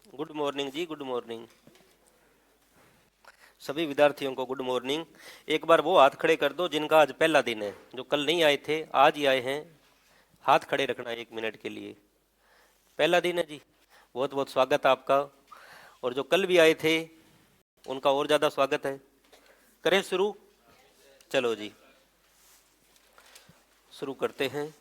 Good morning जी, good morning. सभी विद्यार्थियों को गुड मॉर्निंग। एक बार वो हाथ खड़े कर दो जिनका आज पहला दिन है, जो कल नहीं आए थे आज ही आए हैं। हाथ खड़े रखना 1 मिनट के लिए। पहला दिन है जी, बहुत बहुत स्वागत है आपका। और जो कल भी आए थे उनका और ज़्यादा स्वागत है। करें शुरू? चलो जी, शुरू करते हैं।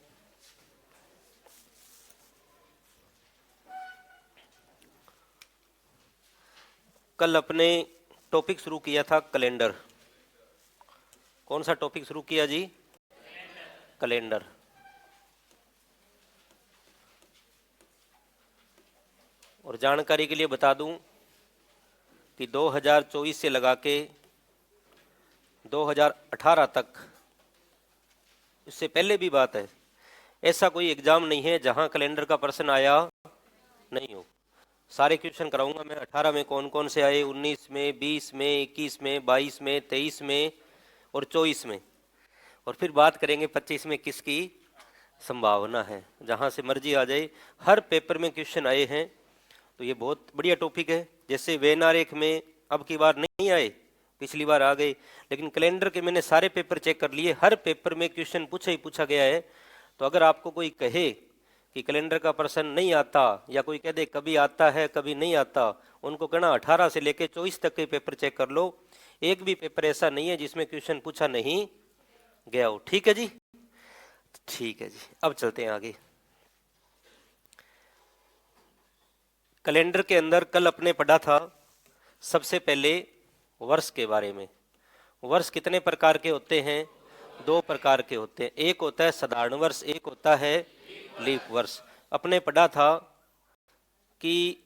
कल अपने टॉपिक शुरू किया था कैलेंडर। कौन सा टॉपिक शुरू किया जी? कैलेंडर। और जानकारी के लिए बता दूं कि 2024 से लगा के 2018 तक, इससे पहले भी बात है, ऐसा कोई एग्जाम नहीं है जहां कैलेंडर का प्रश्न आया नहीं हो। सारे क्वेश्चन कराऊंगा मैं। 18 में कौन कौन से आए, 19 में, 20 में, 21 में, 22 में, 23 में और 24 में। और फिर बात करेंगे 25 में किसकी संभावना है। जहां से मर्जी आ जाए, हर पेपर में क्वेश्चन आए हैं, तो ये बहुत बढ़िया टॉपिक है। जैसे वेन आरेख में अब की बार नहीं आए, पिछली बार आ गए, लेकिन कैलेंडर के मैंने सारे पेपर चेक कर लिए, हर पेपर में क्वेश्चन पूछा ही पूछा गया है। तो अगर आपको कोई कहे कि कैलेंडर का प्रश्न नहीं आता, या कोई कह दे कभी आता है कभी नहीं आता, उनको कहना 18 से लेकर 24 तक के पेपर चेक कर लो, एक भी पेपर ऐसा नहीं है जिसमें क्वेश्चन पूछा नहीं गया हो। ठीक है जी? ठीक है जी, अब चलते हैं आगे। कैलेंडर के अंदर कल अपने पढ़ा था सबसे पहले वर्ष के बारे में। वर्ष कितने प्रकार के होते हैं? 2 प्रकार के होते हैं। एक होता है साधारण वर्ष, एक होता है लीप वर्ष। अपने पढ़ा था कि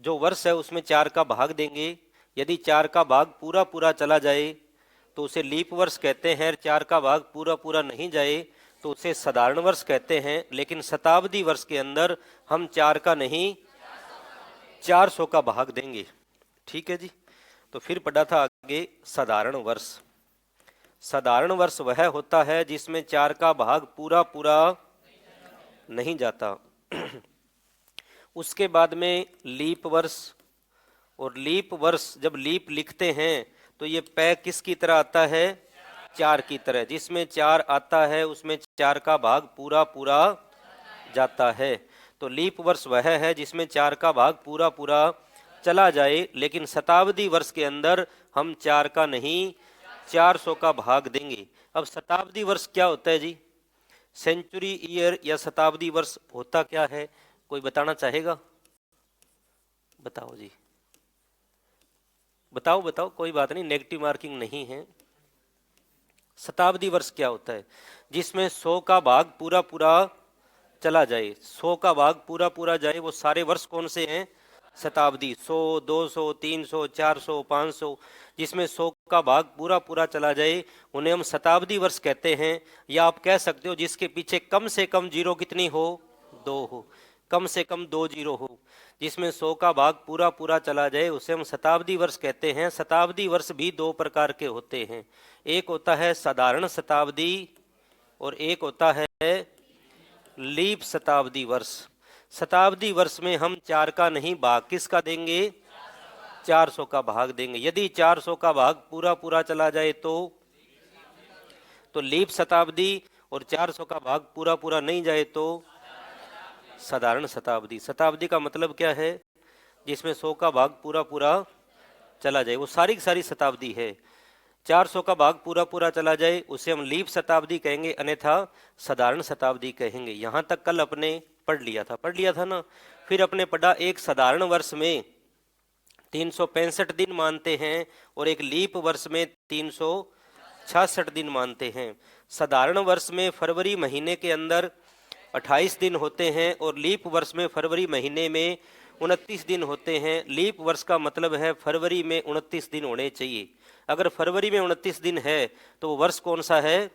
जो वर्ष है उसमें 4 का भाग देंगे। यदि 4 का भाग पूरा पूरा चला जाए तो उसे लीप वर्ष कहते हैं। 4 का भाग पूरा पूरा नहीं जाए तो उसे साधारण वर्ष कहते हैं। लेकिन शताब्दी वर्ष के अंदर हम 4 का नहीं 400 का भाग देंगे। ठीक है जी? तो फिर पढ़ा था आगे साधारण वर्ष। साधारण वर्ष वह होता है जिसमें 4 का भाग पूरा पूरा नहीं जाता। उसके बाद में लीप वर्ष। और लीप वर्ष जब लीप लिखते हैं तो ये पै किसकी तरह आता है? 4 की तरह। जिसमें 4 आता है उसमें 4 का भाग पूरा पूरा जाता है। तो लीप वर्ष वह है जिसमें 4 का भाग पूरा पूरा चला जाए। लेकिन शताब्दी वर्ष के अंदर हम 4 का नहीं 400 का भाग देंगे। अब शताब्दी वर्ष क्या होता है जी? सेंचुरी ईयर या शताब्दी वर्ष होता क्या है? कोई बताना चाहेगा? बताओ जी, बताओ बताओ, कोई बात नहीं, नेगेटिव मार्किंग नहीं है। शताब्दी वर्ष क्या होता है? जिसमें 100 का भाग पूरा पूरा चला जाए। 100 का भाग पूरा पूरा जाए, वो सारे वर्ष कौन से हैं? शताब्दी। 100, 200, 300, 400, 500, जिसमें 100 का भाग पूरा पूरा चला जाए उन्हें हम शताब्दी वर्ष कहते हैं। या आप कह सकते हो जिसके पीछे कम से कम जीरो कितनी हो? 2 हो। कम से कम 2 जीरो हो, जिसमें 100 का भाग पूरा पूरा चला जाए उसे हम शताब्दी वर्ष कहते हैं। शताब्दी वर्ष भी 2 प्रकार के होते हैं। एक होता है साधारण शताब्दी और एक होता है लीप शताब्दी वर्ष। शताब्दी वर्ष में हम 4 का नहीं भाग किसका देंगे? 400 का भाग देंगे। यदि 400 का भाग पूरा पूरा चला जाए तो लीप शताब्दी, और 400 का भाग पूरा पूरा नहीं जाए तो साधारण शताब्दी। शताब्दी का मतलब क्या है? जिसमें 100 का भाग पूरा पूरा चला जाए, वो सारी की सारी शताब्दी है। 400 का भाग पूरा पूरा चला जाए उसे हम लीप शताब्दी कहेंगे, अन्यथा साधारण शताब्दी कहेंगे। यहाँ तक कल अपने पढ़ लिया था ना। फिर अपने पढ़ा एक साधारण वर्ष में 365 दिन मानते हैं और एक लीप वर्ष में 366 दिन मानते हैं। साधारण वर्ष में फरवरी महीने के अंदर 28 दिन होते हैं और लीप वर्ष में फरवरी महीने में 29 दिन होते हैं। लीप वर्ष का मतलब है फरवरी में 29 दिन होने चाहिए। अगर फरवरी में 29 दिन है तो वर्ष कौन सा है?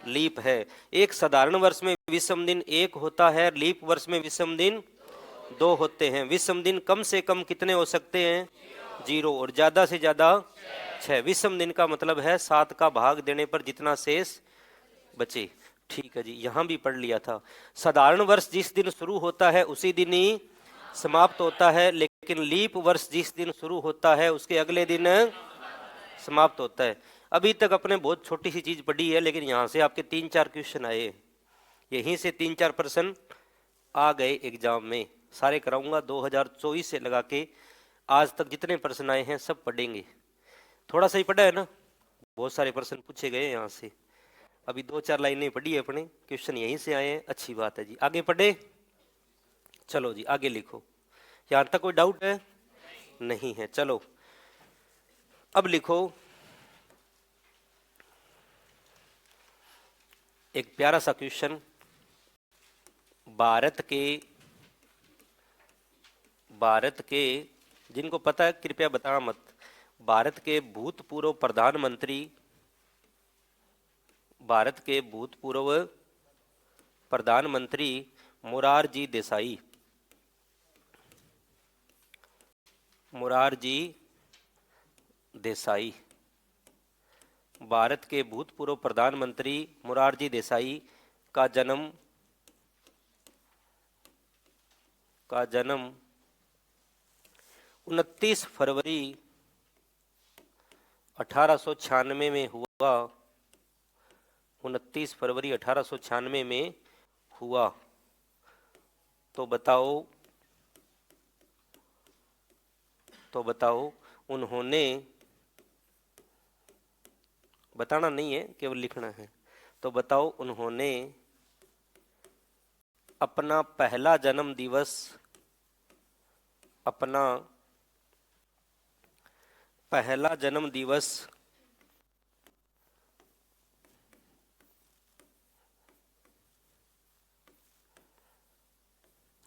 लीप है। एक साधारण वर्ष में विषम दिन 1 होता है, लीप वर्ष में विषम दिन 2 होते हैं। विषम दिन कम से कम कितने हो सकते हैं? 0, और ज्यादा से ज्यादा 6। विषम दिन का मतलब है 7 का भाग देने पर जितना शेष बचे। ठीक है जी, यहां भी पढ़ लिया था। साधारण वर्ष जिस दिन शुरू होता है उसी दिन ही समाप्त होता है, लेकिन लीप वर्ष जिस दिन शुरू होता है उसके अगले दिन समाप्त होता है। अभी तक अपने बहुत छोटी सी चीज पढ़ी है, लेकिन यहाँ से आपके 3-4 क्वेश्चन आए, यहीं से 3-4 प्रश्न आ गए एग्जाम में। सारे कराऊंगा 2024 से लगा के आज तक जितने प्रश्न आए हैं सब पढ़ेंगे। थोड़ा सा ही पढ़ा है ना, बहुत सारे प्रश्न पूछे गए यहाँ से। अभी 2-4 लाइनें पढ़ी है अपने, क्वेश्चन यहीं से आए हैं, अच्छी बात है जी। आगे पढ़े, चलो जी आगे लिखो। यहाँ तक कोई डाउट है? नहीं है। चलो अब लिखो एक प्यारा सा क्वेश्चन। भारत के जिनको पता है कृपया बताना मत। भारत के भूतपूर्व प्रधानमंत्री मोरारजी देसाई, भारत के भूतपूर्व प्रधानमंत्री मोरारजी देसाई का जन्म 29 फरवरी 1896 में हुआ। 29 फरवरी 1896 में हुआ। तो बताओ उन्होंने, बताना नहीं है केवल लिखना है। तो बताओ उन्होंने अपना पहला जन्म दिवस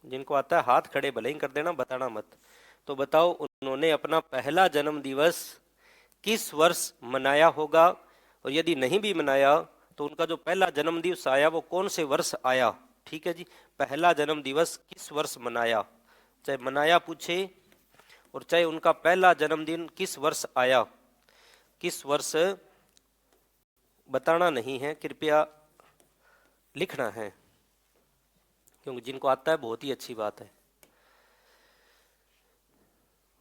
जिनको आता है हाथ खड़े भले ही कर देना, बताना मत। तो बताओ उन्होंने अपना पहला जन्म दिवस किस वर्ष मनाया होगा, और यदि नहीं भी मनाया तो उनका जो पहला जन्म दिवस आया वो कौन से वर्ष आया। ठीक है जी, पहला जन्म दिवस किस वर्ष मनाया, चाहे मनाया पूछे और चाहे उनका पहला जन्मदिन किस वर्ष आया, किस वर्ष बताना नहीं है, कृपया लिखना है, क्योंकि जिनको आता है बहुत ही अच्छी बात है।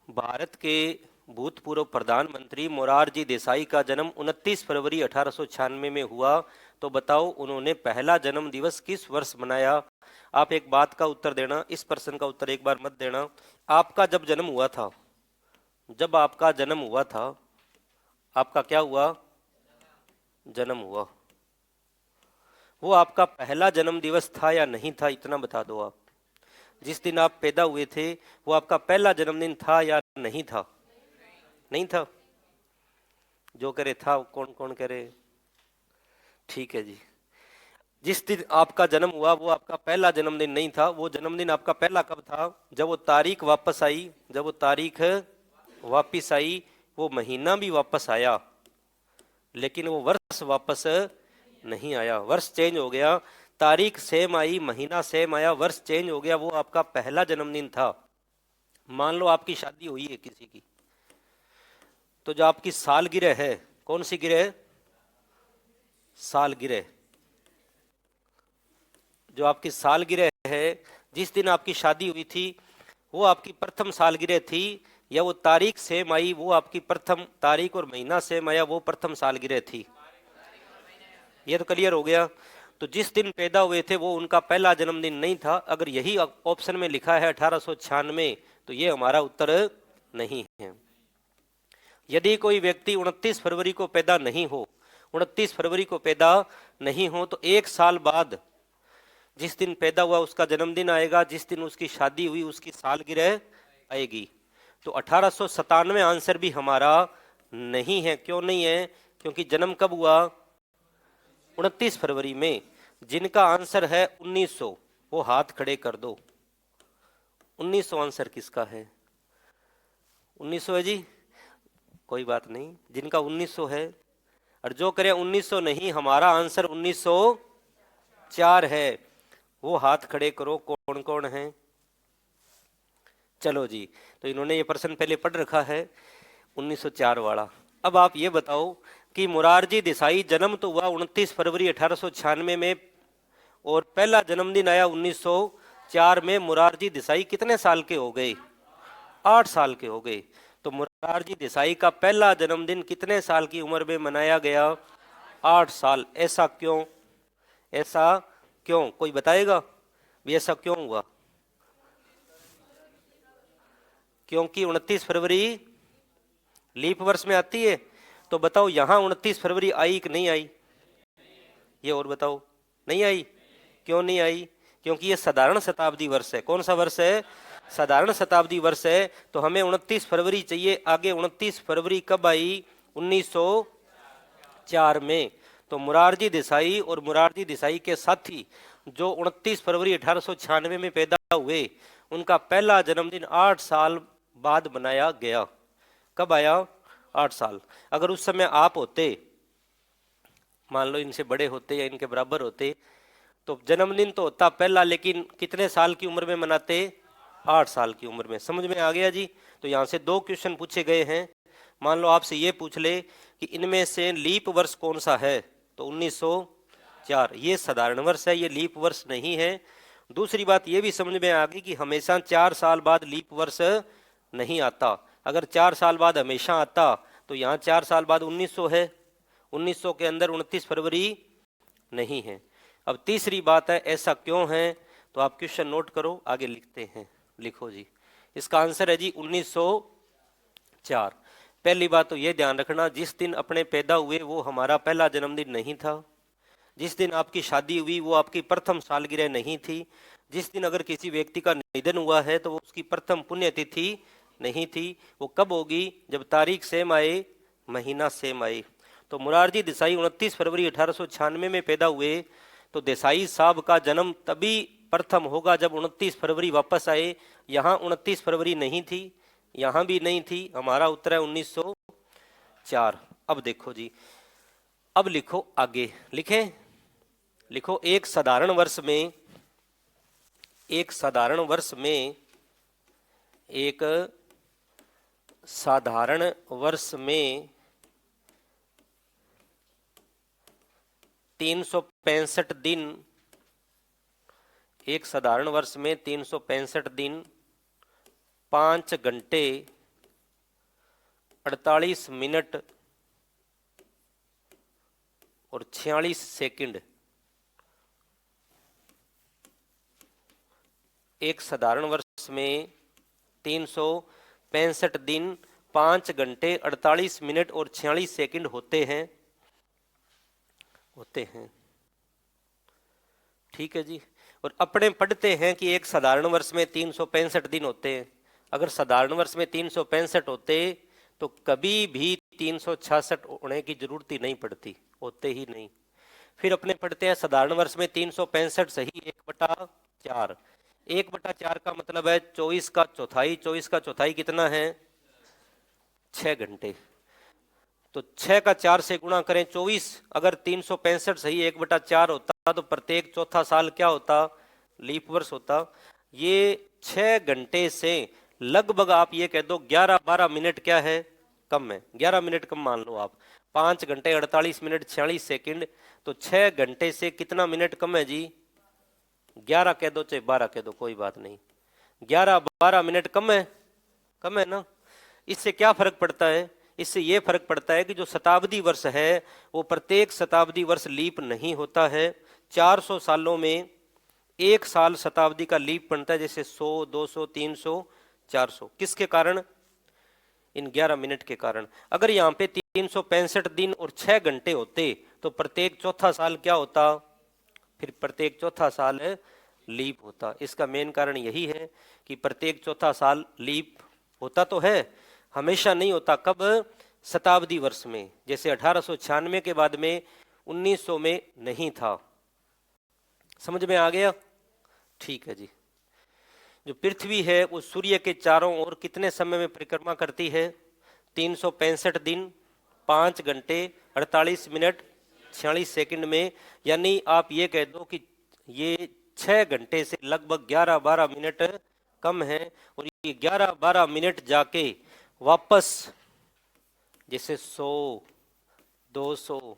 भारत के भूतपूर्व प्रधानमंत्री मोरारजी देसाई का जन्म 29 फरवरी 1896 में हुआ। तो बताओ उन्होंने पहला जन्म दिवस किस वर्ष मनाया। आप एक बात का उत्तर देना, इस प्रश्न का उत्तर एक बार मत देना। आपका जब जन्म हुआ था, जब आपका जन्म हुआ था, आपका क्या हुआ, जन्म हुआ, वो आपका पहला जन्म दिवस था या नहीं था, इतना बता दो आप। जिस दिन आप पैदा हुए थे वो आपका पहला जन्मदिन था या नहीं था? नहीं था। जो करे था, कौन कौन करे? ठीक है जी। जिस दिन आपका जन्म हुआ वो आपका पहला जन्मदिन नहीं था। वो जन्मदिन आपका पहला कब था? जब वो तारीख वापस आई, जब वो तारीख वापस आई, वो महीना भी वापस आया, लेकिन वो वर्ष वापस नहीं आया। वर्ष चेंज हो गया, तारीख सेम आई, महीना सेम आया, वर्ष चेंज हो गया, वो आपका पहला जन्मदिन था। मान लो आपकी शादी हुई है किसी की, तो जो आपकी सालगिरह है, कौन सी गिरह? सालगिरह। जो आपकी सालगिरह है, जिस दिन आपकी शादी हुई थी वो आपकी प्रथम सालगिरह थी, या वो तारीख सेम आई, वो आपकी प्रथम तारीख और महीना सेम आया, वो प्रथम सालगिरह थी। ये तो क्लियर हो गया। तो जिस दिन पैदा हुए थे वो उनका पहला जन्मदिन नहीं था। अगर यही ऑप्शन में लिखा है 1896, तो ये हमारा उत्तर नहीं है। यदि कोई व्यक्ति 29 फरवरी को पैदा नहीं हो, 29 फरवरी को पैदा नहीं हो, तो एक साल बाद जिस दिन पैदा हुआ उसका जन्मदिन आएगा, जिस दिन उसकी शादी हुई उसकी सालगिरह आएगी। तो 1897 आंसर भी हमारा नहीं है। क्यों नहीं है? क्योंकि जन्म कब हुआ? 29 फरवरी में। जिनका आंसर है 1900 वो हाथ खड़े कर दो। 1900 आंसर किसका है? 1900 है जी, कोई बात नहीं। जिनका 1900 है, और जो करे 1900 नहीं, हमारा आंसर 1904 है, वो हाथ खड़े करो। कौन कौन है? चलो जी, तो इन्होंने ये प्रश्न पहले पढ़ रखा है 1904 वाला। अब आप ये बताओ कि मोरारजी देसाई जन्म तो हुआ 29 फरवरी 1896 में, और पहला जन्मदिन आया 4 में मुरारजी देसाई कितने साल के हो गए? 8 साल के हो गए। तो मुरारजी देसाई का पहला जन्मदिन कितने साल की उम्र में मनाया गया? 8 साल। ऐसा क्यों? ऐसा क्यों, कोई बताएगा भी ऐसा क्यों हुआ? क्योंकि 29 फरवरी लीप वर्ष में आती है। तो बताओ यहां 29 फरवरी आई कि नहीं आई? ये और बताओ। नहीं आई। क्यों नहीं आई? क्योंकि ये साधारण शताब्दी वर्ष है। कौन सा वर्ष है? साधारण शताब्दी वर्ष है। तो हमें 29 फरवरी चाहिए। आगे 29 फरवरी कब आई? 1904 में। तो मुरारजी देसाई और मुरारजी देसाई के साथी जो 29 फरवरी 1896 में पैदा हुए, उनका पहला जन्मदिन 8 साल बाद मनाया गया। कब आया? 8 साल। अगर उस समय आप होते, मान लो इनसे बड़े होते या इनके बराबर होते, तो जन्मदिन तो होता पहला, लेकिन कितने साल की उम्र में मनाते? 8 साल की उम्र में। समझ में आ गया जी? तो यहाँ से 2 क्वेश्चन पूछे गए हैं। मान लो आपसे ये पूछ ले कि इनमें से लीप वर्ष कौन सा है, तो 1904 ये साधारण वर्ष है, ये लीप वर्ष नहीं है। दूसरी बात ये भी समझ में आ गई कि हमेशा 4 साल बाद लीप वर्ष नहीं आता। अगर 4 साल बाद हमेशा आता तो यहाँ 4 साल बाद 1900 है, 1900 के अंदर 29 फरवरी नहीं है। अब तीसरी बात है ऐसा क्यों है, तो आप क्वेश्चन नोट करो, आगे लिखते हैं। लिखो जी, इसका आंसर है जी 1904। पहली बात तो ये ध्यान रखना, जिस दिन अपने पैदा हुए वो हमारा पहला जन्मदिन नहीं था। जिस दिन आपकी शादी हुई वो आपकी प्रथम सालगिरह नहीं थी। जिस दिन अगर किसी व्यक्ति का निधन हुआ है तो वो उसकी प्रथम पुण्यतिथि नहीं थी। वो कब होगी? जब तारीख सेम आए, महीना सेम आए। तो मुरारजी देसाई 29 फरवरी 1896 में पैदा हुए, तो देसाई साहब का जन्म तभी प्रथम होगा जब 29 फरवरी वापस आए। यहाँ 29 फरवरी नहीं थी, यहाँ भी नहीं थी। हमारा उत्तर है 1904। अब देखो जी, अब लिखो आगे। लिखें? लिखो एक साधारण वर्ष में, एक साधारण वर्ष में, एक साधारण वर्ष में 365 दिन, एक साधारण वर्ष में 365 दिन 5 घंटे 48 मिनट और 46 सेकंड। एक साधारण वर्ष में 365 दिन 5 घंटे 48 मिनट और 46 सेकंड होते हैं, होते हैं। ठीक है जी। और अपने पढ़ते हैं कि एक साधारण वर्ष में 365 दिन होते हैं। अगर साधारण वर्ष में 365 होते तो कभी भी 366 होने की जरूरत ही नहीं पड़ती, होते ही नहीं। फिर अपने पढ़ते हैं साधारण वर्ष में 365 सही 1/4। 1/4 का मतलब है 24 का चौथाई। 24 का चौथाई कितना है? 6 घंटे। तो 6 का 4 से गुणा करें 24। अगर 365 सही 1/4 होता तो प्रत्येक चौथा साल क्या होता? लीप वर्ष होता। ये 6 घंटे से लगभग आप ये कह दो 11-12 मिनट क्या है? कम है। 11 मिनट कम मान लो आप। 5 घंटे 48 मिनट 46 सेकंड। तो 6 घंटे से कितना मिनट कम है जी? 11 कह दो चाहे 12 कह दो, कोई बात नहीं। 11-12 मिनट कम है, कम है ना। इससे क्या फर्क पड़ता है? इससे यह फर्क पड़ता है कि जो शताब्दी वर्ष है वो प्रत्येक शताब्दी वर्ष लीप नहीं होता है। 400 सालों में एक साल शताब्दी का लीप बनता है, जैसे 100, 200, 300, 400। किसके कारण? इन 11 मिनट के कारण। अगर यहाँ पे 365 दिन और 6 घंटे होते तो प्रत्येक चौथा साल क्या होता? फिर प्रत्येक चौथा साल लीप होता। इसका मेन कारण यही है कि प्रत्येक चौथा साल लीप होता तो है, हमेशा नहीं होता। कब? शताब्दी वर्ष में। जैसे 1896 के बाद में 1900 में नहीं था। समझ में आ गया? ठीक है जी। जो पृथ्वी है वो सूर्य के चारों ओर कितने समय में परिक्रमा करती है? 365 दिन 5 घंटे 48 मिनट 46 सेकंड में। यानी आप ये कह दो कि ये 6 घंटे से लगभग 11-12 मिनट कम है। और ये 11-12 मिनट जाके वापस जैसे 100, 200,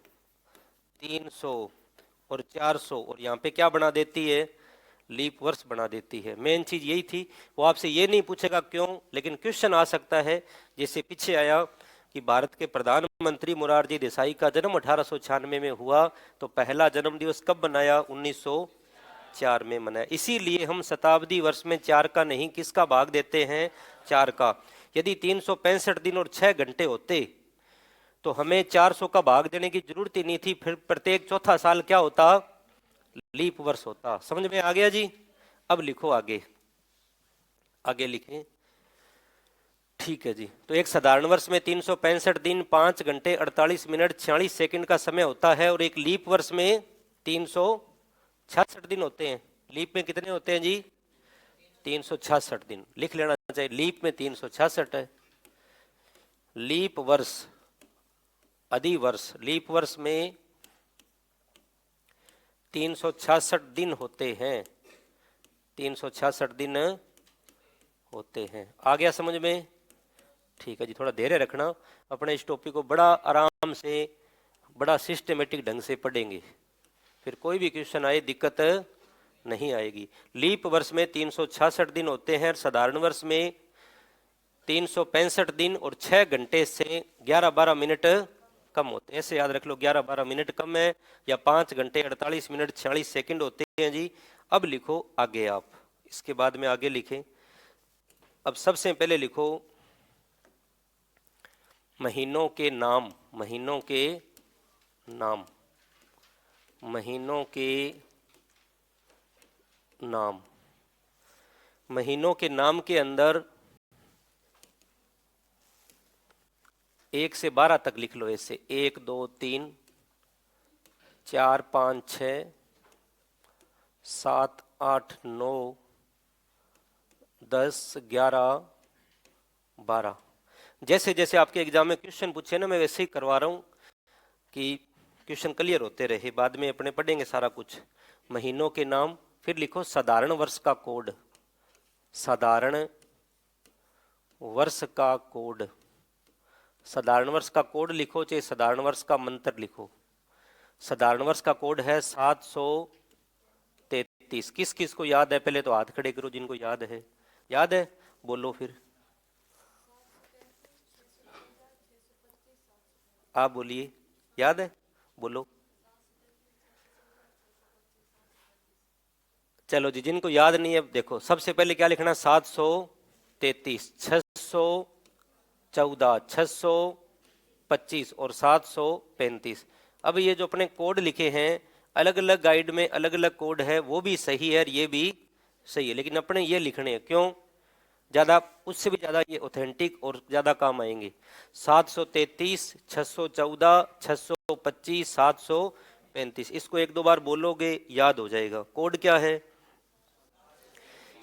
300 और 400 और यहाँ पे क्या बना देती है? लीप वर्ष बना देती है। मेन चीज यही थी। वो आपसे ये नहीं पूछेगा क्यों, लेकिन क्वेश्चन आ सकता है। जैसे पीछे आया कि भारत के प्रधानमंत्री मोरारजी देसाई का जन्म 1896 में हुआ, तो पहला जन्म दिवस कब मनाया? 1904 में मनाया। इसीलिए हम शताब्दी वर्ष में 4 का नहीं, किसका भाग देते हैं? 4 का। यदि 365 दिन और 6 घंटे होते तो हमें 400 का भाग देने की जरूरत ही नहीं थी, फिर प्रत्येक चौथा साल क्या होता? लीप वर्ष होता। समझ में आ गया जी? अब लिखो आगे, आगे लिखें। ठीक है जी। तो एक साधारण वर्ष में 365 दिन 5 घंटे 48 मिनट 46 सेकंड का समय होता है, और एक लीप वर्ष में 366 दिन होते हैं। लीप में कितने होते हैं जी? 366 दिन। लिख लेना चाहिए, लीप में 366 है। लीप वर्ष, अधिवर्ष, लीप वर्ष में 366 दिन होते हैं। 366 दिन होते हैं। आ गया समझ में? ठीक है जी। थोड़ा धैर्य रखना, अपने इस टॉपिक को बड़ा आराम से, बड़ा सिस्टमेटिक ढंग से पढ़ेंगे, फिर कोई भी क्वेश्चन आए दिक्कत नहीं आएगी। लीप वर्ष में 366 दिन होते हैं, साधारण वर्ष में 365 दिन और 6 घंटे से 11-12 मिनट कम होते हैं। ऐसे याद रख लो, 11-12 मिनट कम है, या 5 घंटे 48 मिनट 46 सेकंड होते हैं जी। अब लिखो आगे आप, इसके बाद में आगे लिखें। अब सबसे पहले लिखो महीनों के नाम। महीनों के नाम, महीनों के नाम। महीनों के नाम के अंदर 1 से 12 तक लिख लो ऐसे। 1 2 3 4 5 6 7 8 9 10 11 12। जैसे जैसे आपके एग्जाम में क्वेश्चन पूछे ना, मैं वैसे ही करवा रहा हूँ कि क्वेश्चन क्लियर होते रहे। बाद में अपने पढ़ेंगे सारा कुछ। महीनों के नाम, फिर लिखो साधारण वर्ष का कोड। साधारण वर्ष का कोड। साधारण वर्ष का कोड लिखो, चाहे साधारण वर्ष का मंत्र लिखो। साधारण वर्ष का कोड है 733। किस किस को याद है? पहले तो हाथ खड़े करो जिनको याद है। याद है? बोलो फिर। आप बोलिए, याद है? बोलो। चलो जी, जिनको याद नहीं है, देखो सबसे पहले क्या लिखना? 733, 614, 625 और 735। अब ये जो अपने कोड लिखे हैं, अलग अलग गाइड में अलग अलग कोड है, वो भी सही है और ये भी सही है, लेकिन अपने ये लिखने हैं। क्यों? ज़्यादा, उससे भी ज़्यादा ये ऑथेंटिक और ज़्यादा काम आएंगे। 733, 614, 625, 735। इसको 1-2 बार बोलोगे याद हो जाएगा। कोड क्या है?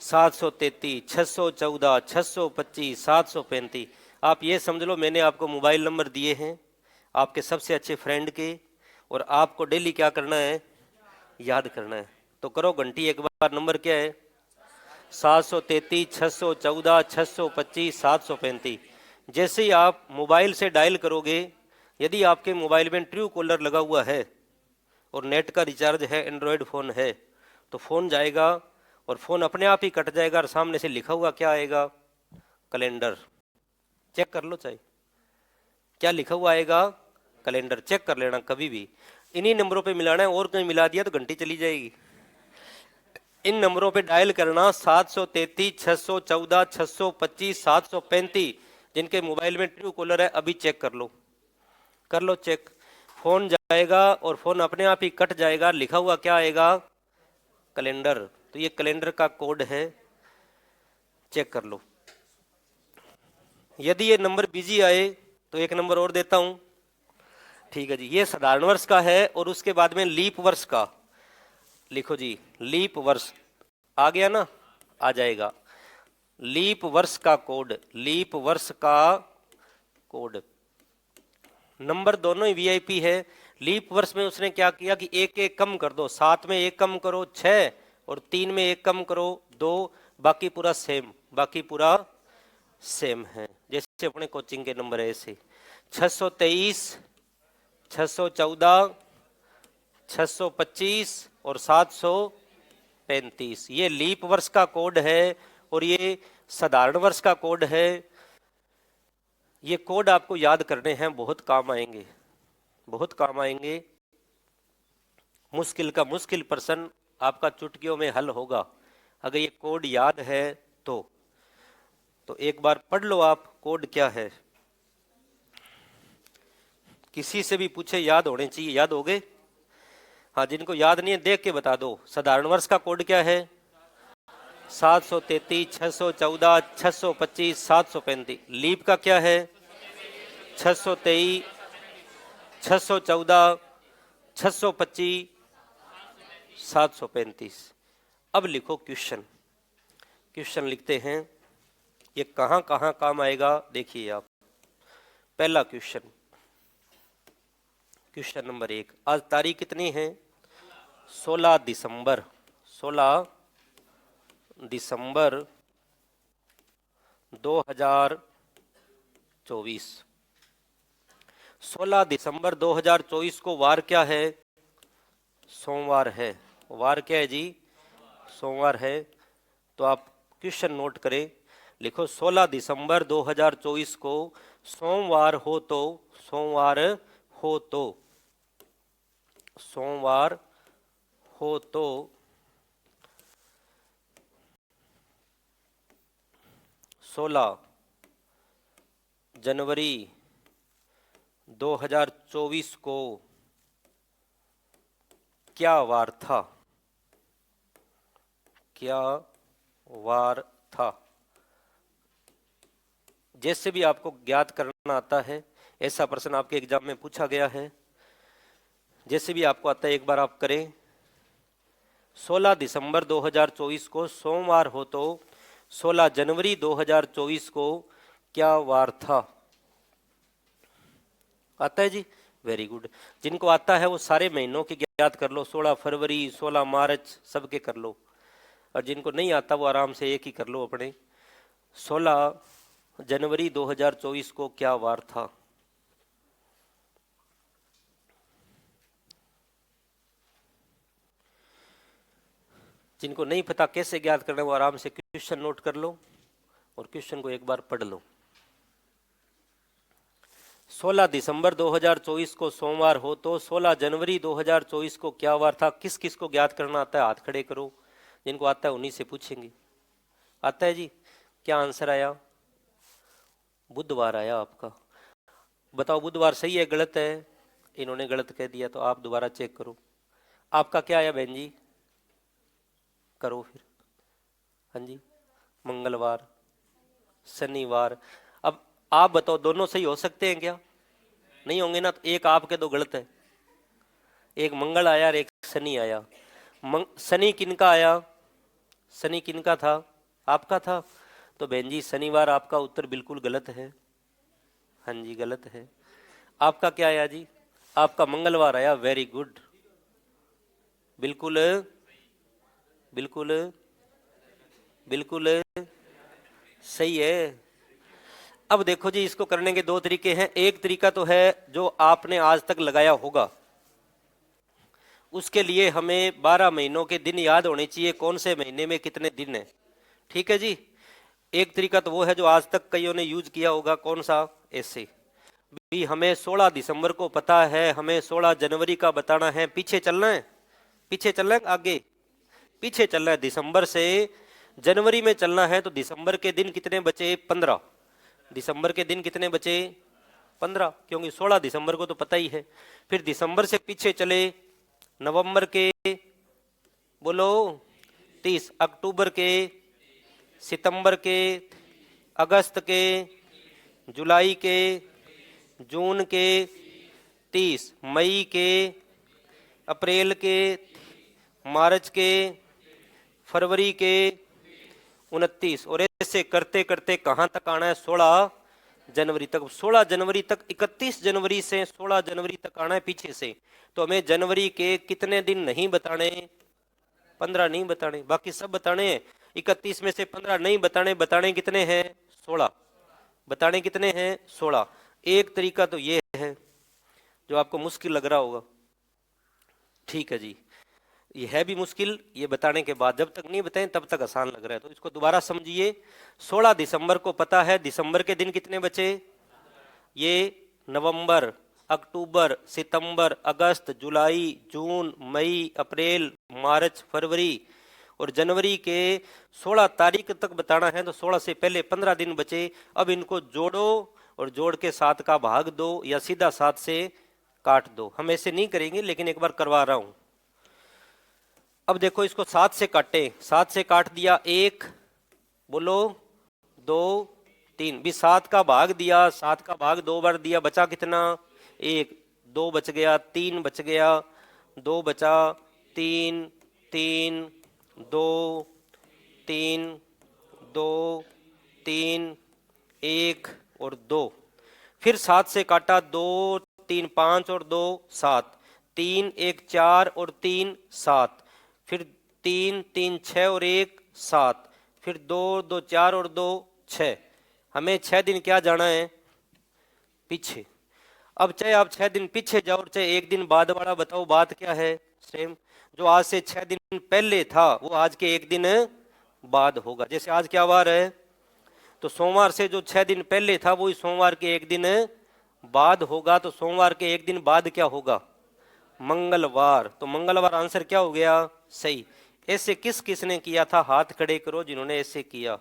733, 614, 625, 735। आप ये समझ लो, मैंने आपको मोबाइल नंबर दिए हैं आपके सबसे अच्छे फ्रेंड के, और आपको डेली क्या करना है? याद करना है। तो करो घंटी एक बार। नंबर क्या है? 733, 614, 625, 735। जैसे ही आप मोबाइल से डायल करोगे, यदि आपके मोबाइल में ट्रू कॉलर लगा हुआ है और नेट का रिचार्ज है, एंड्रॉयड फ़ोन है, तो फ़ोन जाएगा और फ़ोन अपने आप ही कट जाएगा, और सामने से लिखा हुआ क्या आएगा? कैलेंडर। चेक कर लो, चाहे क्या लिखा हुआ आएगा? कैलेंडर। चेक कर लेना कभी भी। इन्हीं नंबरों पे मिलाना है, और कहीं मिला दिया तो घंटी चली जाएगी। इन नंबरों पे डायल करना, 733, 614, 625, 735। जिनके मोबाइल में ट्रू कॉलर है अभी चेक कर लो, कर लो चेक। फोन जाएगा और फोन अपने आप ही कट जाएगा, लिखा हुआ क्या आएगा? कैलेंडर। तो ये कैलेंडर का कोड है, चेक कर लो। यदि ये नंबर बिजी आए तो एक नंबर और देता हूं। ठीक है जी। ये साधारण वर्ष का है, और उसके बाद में लीप वर्ष का लिखो जी। लीप वर्ष आ गया ना? आ जाएगा। लीप वर्ष का कोड, लीप वर्ष का कोड। नंबर दोनों ही वीआईपी है। लीप वर्ष में उसने क्या किया कि एक एक कम कर दो। 7 में एक कम करो 6, और 3 में एक कम करो 2, बाकी पूरा सेम, बाकी पूरा सेम है। जैसे अपने कोचिंग के नंबर है ऐसे। 623, 614, 625 और 735। 35। ये लीप वर्ष का कोड है और ये साधारण वर्ष का कोड है। ये कोड आपको याद करने हैं, बहुत काम आएंगे, बहुत काम आएंगे। मुश्किल का मुश्किल प्रश्न आपका चुटकियों में हल होगा अगर ये कोड याद है तो एक बार पढ़ लो आप कोड क्या है। किसी से भी पूछे याद होने चाहिए, याद हो गए? हाँ, जिनको याद नहीं है देख के बता दो। साधारण वर्ष का कोड क्या है? 733, 614, 625, 735। लीप का क्या है? 623, 614, 625, 735। अब लिखो क्वेश्चन। क्वेश्चन लिखते हैं, ये कहाँ कहाँ काम आएगा देखिए आप। पहला क्वेश्चन, क्वेश्चन नंबर 1। आज तारीख कितनी है? 16 दिसंबर। 16 दिसंबर 2024। 16 दिसंबर 2024 को वार क्या है? सोमवार है। वार क्या है जी? सोमवार है। तो आप क्वेश्चन नोट करें, लिखो 16 दिसंबर 2024 को सोमवार हो तो, सोमवार हो तो, सोमवार हो तो 16 जनवरी 2024 को क्या वार था? क्या वार था? जैसे भी आपको ज्ञात करना आता है, ऐसा प्रश्न आपके एग्जाम में पूछा गया है, जैसे भी आपको आता है एक बार आप करें। 16 दिसंबर 2024 को सोमवार हो तो 16 जनवरी 2024 को क्या वार था? आता है जी? Very good. जिनको आता है वो सारे महीनों की ज्ञात कर लो, 16 फरवरी, 16 मार्च, सबके कर लो। और जिनको नहीं आता वो आराम से एक ही कर लो अपने। 16 जनवरी 2024 को क्या वार था? जिनको नहीं पता कैसे ज्ञात करना है वो आराम से क्वेश्चन नोट कर लो और क्वेश्चन को एक बार पढ़ लो। 16 दिसंबर 2024 को सोमवार हो तो 16 जनवरी 2024 को क्या वार था? किस किस को ज्ञात करना आता है? हाथ खड़े करो। जिनको आता है उन्हीं से पूछेंगे। आता है जी? क्या आंसर आया? बुधवार आया आपका। बताओ बुधवार सही है गलत है? इन्होंने गलत कह दिया तो आप दोबारा चेक करो। आपका क्या आया बहन जी? करो फिर। हाँ जी, मंगलवार, शनिवार। अब आप बताओ दोनों सही हो सकते हैं क्या? नहीं होंगे ना, तो एक आपके दो गलत है। एक मंगल आया और एक शनि आया। शनि किनका आया? शनि किनका था? आपका था। तो बहन जी शनिवार आपका उत्तर बिल्कुल गलत है। हाँ जी गलत है। आपका क्या आया जी? आपका मंगलवार आया। वेरी गुड, बिल्कुल बिल्कुल बिल्कुल सही है। अब देखो जी, इसको करने के दो तरीके हैं। एक तरीका तो है जो आपने आज तक लगाया होगा, उसके लिए हमें 12 महीनों के दिन याद होने चाहिए, कौन से महीने में कितने दिन है। ठीक है जी। एक तरीका तो वो है जो आज तक कईयों ने यूज किया होगा, कौन सा? ऐसे भी हमें 16 दिसंबर को पता है, हमें 16 जनवरी का बताना है। पीछे चलना है, पीछे चलना है आगे, पीछे चलना है। दिसंबर से जनवरी में चलना है तो दिसंबर के दिन कितने बचे? 15। दिसंबर के दिन कितने बचे? 15, क्योंकि 16 दिसंबर को तो पता ही है। फिर दिसंबर से पीछे चले, नवंबर के बोलो 30, अक्टूबर के, सितंबर के, अगस्त के, जुलाई के, जून के 30, मई के, अप्रैल के, मार्च के, फरवरी के 29, और ऐसे करते करते कहाँ तक आना है? 16 जनवरी तक। 16 जनवरी तक, 31 जनवरी से 16 जनवरी तक आना है पीछे से। तो हमें जनवरी के कितने दिन नहीं बताने? 15 नहीं बताने, बाकी सब बताने हैं। 31 में से 15 नहीं बताने, बताने कितने हैं? 16। बताने कितने हैं? 16। एक तरीका तो ये है जो आपको मुश्किल लग रहा होगा। ठीक है जी। ये है भी मुश्किल, ये बताने के बाद, जब तक नहीं बताएं तब तक आसान लग रहा है। तो इसको दोबारा समझिए। 16 दिसंबर को पता है दिसंबर के दिन कितने बचे? ये नवंबर, अक्टूबर, सितंबर, अगस्त, जुलाई, जून, मई, अप्रैल, मार्च, फरवरी और जनवरी के 16 तारीख तक बताना है। तो 16 से पहले 15 दिन बचे। अब इनको जोड़ो और जोड़ के 7 का भाग दो या सीधा 7 से काट दो। हम ऐसे नहीं करेंगे लेकिन एक बार करवा रहा हूं। अब देखो इसको 7 से काटे, 7 से काट दिया 1, बोलो 2, 3, भी 7 का भाग दिया, 7 का भाग 2 बार दिया, बचा कितना? 1, 2 बच गया, 3 बच गया, 2 बचा, 3, 3, 2, 3, 2, 3, 1 और 2। फिर 7 से काटा, 2, 3, 5 और 2 7, 3, 1 4 और 3 7, फिर 3, 3 6 और 1 7, फिर 2, 2 4 और 2 6। हमें 6 दिन क्या जाना है? पीछे। अब चाहे आप 6 दिन पीछे जाओ और चाहे 1 दिन बाद वाला बताओ, बात क्या है? सेम। जो आज से 6 दिन पहले था वो आज के 1 दिन बाद होगा। जैसे आज क्या वार है? तो सोमवार से जो 6 दिन पहले था वही सोमवार के 1 दिन बाद होगा। तो सोमवार के 1 दिन बाद क्या होगा? मंगलवार। तो मंगलवार आंसर क्या हो गया? सही। ऐसे किस किसने किया था? हाथ खड़े करो जिन्होंने ऐसे किया।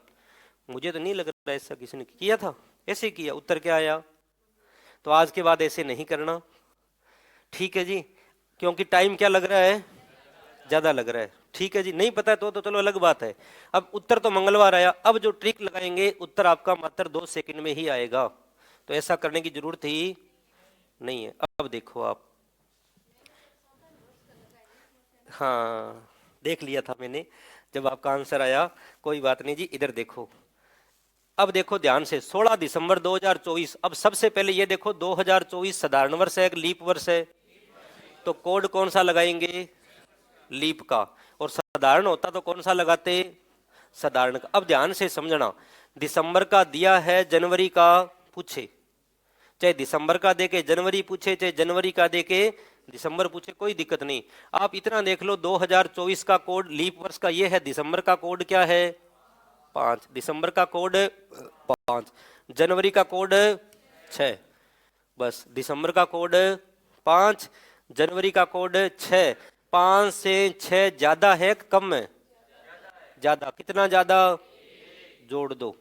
मुझे तो नहीं लग रहा ऐसा किसने किया था। ऐसे किया, उत्तर क्या आया? तो आज के बाद ऐसे नहीं करना, ठीक है जी, क्योंकि टाइम क्या लग रहा है? ज्यादा लग रहा है। ठीक है जी, नहीं पता तो चलो अलग बात है। अब उत्तर तो मंगलवार आया। अब जो ट्रिक लगाएंगे उत्तर आपका मात्र 2 सेकंड में ही आएगा। तो ऐसा करने की जरूरत ही नहीं है। अब देखो आप, हाँ देख लिया था मैंने जब आपका आंसर आया। कोई बात नहीं जी, इधर देखो। अब देखो ध्यान से, 16 दिसंबर 2024। अब सबसे पहले ये देखो 2024 साधारण वर्ष है, एक लीप वर्ष है। तो कोड कौन सा लगाएंगे? लीप का। और साधारण होता तो कौन सा लगाते? साधारण का। अब ध्यान से समझना, दिसंबर का दिया है, जनवरी का पूछे, चाहे दिसंबर का देके जनवरी पूछे, चाहे जनवरी का देके दिसंबर पूछे, कोई दिक्कत नहीं। आप इतना देख लो, 2024 का कोड लीप वर्ष का ये है। दिसंबर का कोड क्या है? 5। दिसंबर का कोड 5, जनवरी का कोड 6। बस दिसंबर का कोड 5, जनवरी का कोड 6। 5 से 6 ज्यादा है कम है? ज्यादा। कितना ज्यादा? जोड़ दो।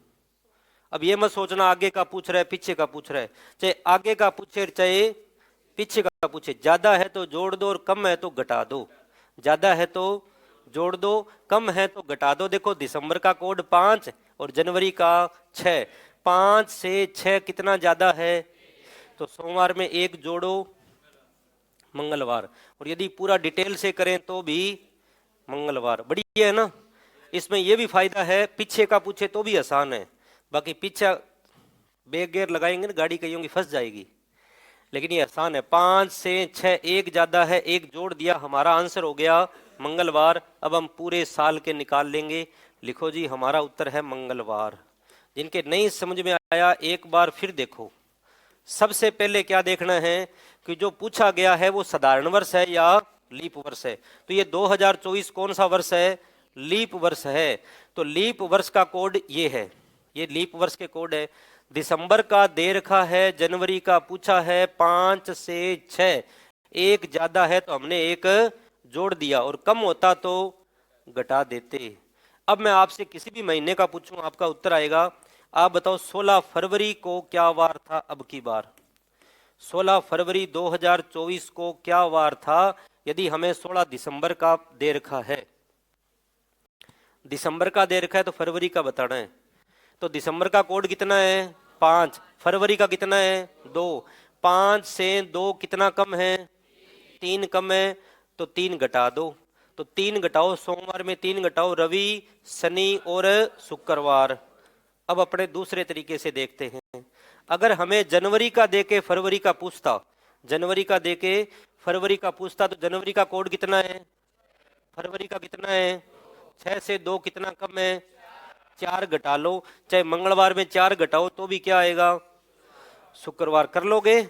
अब ये मत सोचना आगे का पूछ रहा है पीछे का पूछ रहा है। चाहे आगे का पूछे चाहे पीछे का पूछे, ज्यादा है तो जोड़ दो और कम है तो घटा दो। ज्यादा है तो जोड़ दो, कम है तो घटा दो। देखो दिसंबर का कोड 5 और जनवरी का 6। 5 से 6 कितना ज्यादा है? तो सोमवार में 1 जोड़ो, मंगलवार। और यदि पूरा डिटेल से करें तो भी मंगलवार। बढ़िया है ना। इसमें यह भी फायदा है, पीछे का पूछे तो भी आसान है। बाकी पीछे बैक गियर लगाएंगे ना गाड़ी कहीं होंगी फंस जाएगी, लेकिन ये आसान है। 5 से 6 1 ज्यादा है, 1 जोड़ दिया, हमारा आंसर हो गया मंगलवार। अब हम पूरे साल के निकाल लेंगे। लिखो जी, हमारा उत्तर है मंगलवार। जिनके नहीं समझ में आया एक बार फिर देखो। सबसे पहले क्या देखना है कि जो पूछा गया है वो साधारण वर्ष है या लीप वर्ष है। तो ये 2024 कौन सा वर्ष है? लीप वर्ष है। तो लीप वर्ष का कोड ये है, ये लीप वर्ष के कोड है। दिसंबर का दे रखा है, जनवरी का पूछा है। 5 से 6 1 ज्यादा है तो हमने 1 जोड़ दिया, और कम होता तो घटा देते। अब मैं आपसे किसी भी महीने का पूछूं आपका उत्तर आएगा। आप बताओ 16 फरवरी को क्या वार था? अब की बार 16 फरवरी 2024 को क्या वार था? यदि हमें 16 दिसंबर का दे रखा है, दिसंबर का दे रखा है तो फरवरी का बताना है। तो दिसंबर का कोड कितना है? 5। फरवरी का कितना है? 2। 5 से 2 कितना कम है? 3 कम है। तो 3 घटा दो। तो 3 घटाओ, सोमवार में 3 घटाओ, रवि, शनि और शुक्रवार। अब अपने दूसरे तरीके से देखते हैं। अगर हमें जनवरी का देके फरवरी का पूछता, जनवरी का देके फरवरी का पूछता, तो जनवरी का कोड कितना है? फरवरी का कितना है? 6 से 2 कितना कम है? 4 घटा लो। चाहे मंगलवार में 4 घटाओ तो भी क्या आएगा? शुक्रवार। कर लोगे?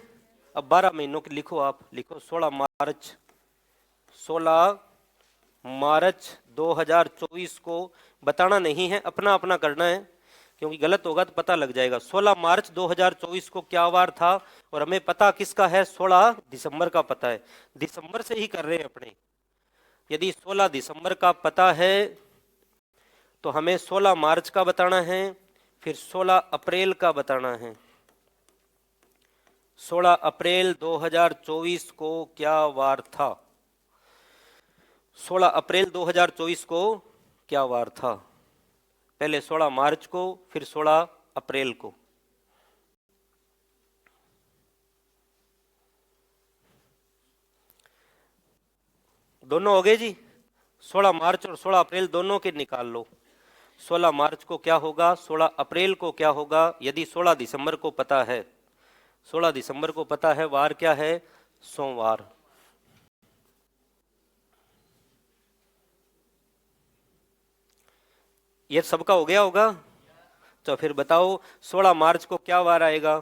अब 12 महीनों की लिखो, आप लिखो 16 मार्च, 16 मार्च 2024 को बताना नहीं है, अपना अपना करना है, क्योंकि गलत होगा तो पता लग जाएगा। 16 मार्च 2024 को क्या वार था, और हमें पता किसका है, 16 दिसंबर का पता है। दिसंबर से ही कर रहे हैं अपने। यदि 16 दिसंबर का पता है तो हमें 16 मार्च का बताना है, फिर 16 अप्रैल का बताना है। 16 अप्रैल 2024 को क्या वार था, 16 अप्रैल 2024 को क्या वार था। पहले 16 मार्च को, फिर 16 अप्रैल को। दोनों हो गए जी। 16 मार्च और 16 अप्रैल दोनों के निकाल लो। 16 मार्च को क्या होगा, 16 अप्रैल को क्या होगा। यदि 16 दिसंबर को पता है, 16 दिसंबर को पता है, वार क्या है, सोमवार। ये सबका हो गया होगा। तो फिर बताओ 16 मार्च को क्या वार आएगा।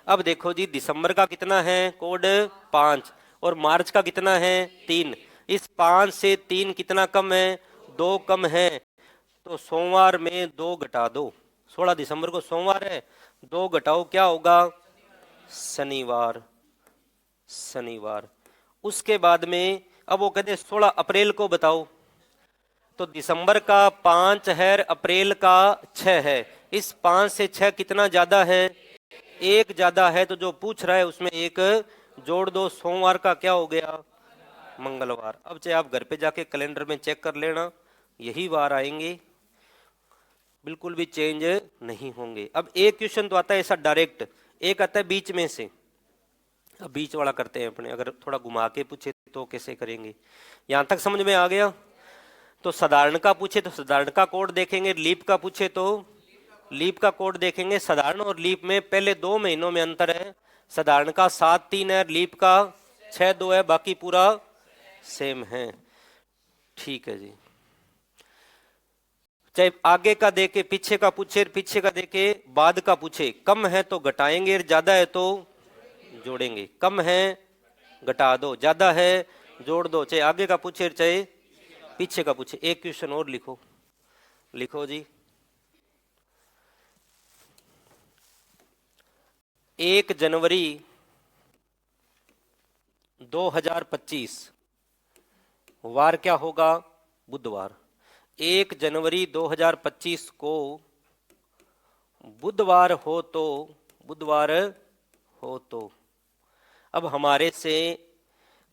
अब देखो जी, दिसंबर का कितना है कोड, 5, और मार्च का कितना है, 3। इस 5 से 3 कितना कम है, 2 कम है। तो सोमवार में 2 घटा दो। 16 दिसंबर को सोमवार है, 2 घटाओ क्या होगा, शनिवार। शनिवार। उसके बाद में अब वो कहते हैं 16 अप्रैल को बताओ। तो दिसंबर का 5 है, अप्रैल का 6 है। इस 5 से 6 कितना ज्यादा है, एक ज्यादा है। तो जो पूछ रहा है उसमें एक जोड़ दो। सोमवार का क्या हो गया, मंगलवार। अब चाहे आप घर पे जाके कैलेंडर में चेक कर लेना, यही वार आएंगे, बिल्कुल भी चेंज नहीं होंगे। अब एक क्वेश्चन तो आता है ऐसा डायरेक्ट, एक आता है बीच में से। अब बीच वाला करते हैं अपने, अगर थोड़ा घुमा के पूछे तो कैसे करेंगे। यहां तक समझ में आ गया। तो साधारण का पूछे तो साधारण का कोड देखेंगे, लीप का पूछे तो लीप का कोड देखेंगे। साधारण और लीप में पहले 2 महीनों में अंतर है। साधारण का 7-3 है, लीप का 6-2 है, बाकी पूरा सेम है। ठीक है जी। चाहे आगे का देके, पीछे का पूछे, पीछे का देके बाद का पूछे, कम है तो घटाएंगे, ज्यादा है तो जोड़ेंगे। कम है घटा दो, ज्यादा है जोड़ दो। चाहे आगे का पूछे चाहे पीछे का पूछे। एक क्वेश्चन और लिखो, लिखो जी। 1 जनवरी 2025 वार क्या होगा, बुधवार। 1 जनवरी 2025 को बुधवार हो तो, बुधवार हो तो, अब हमारे से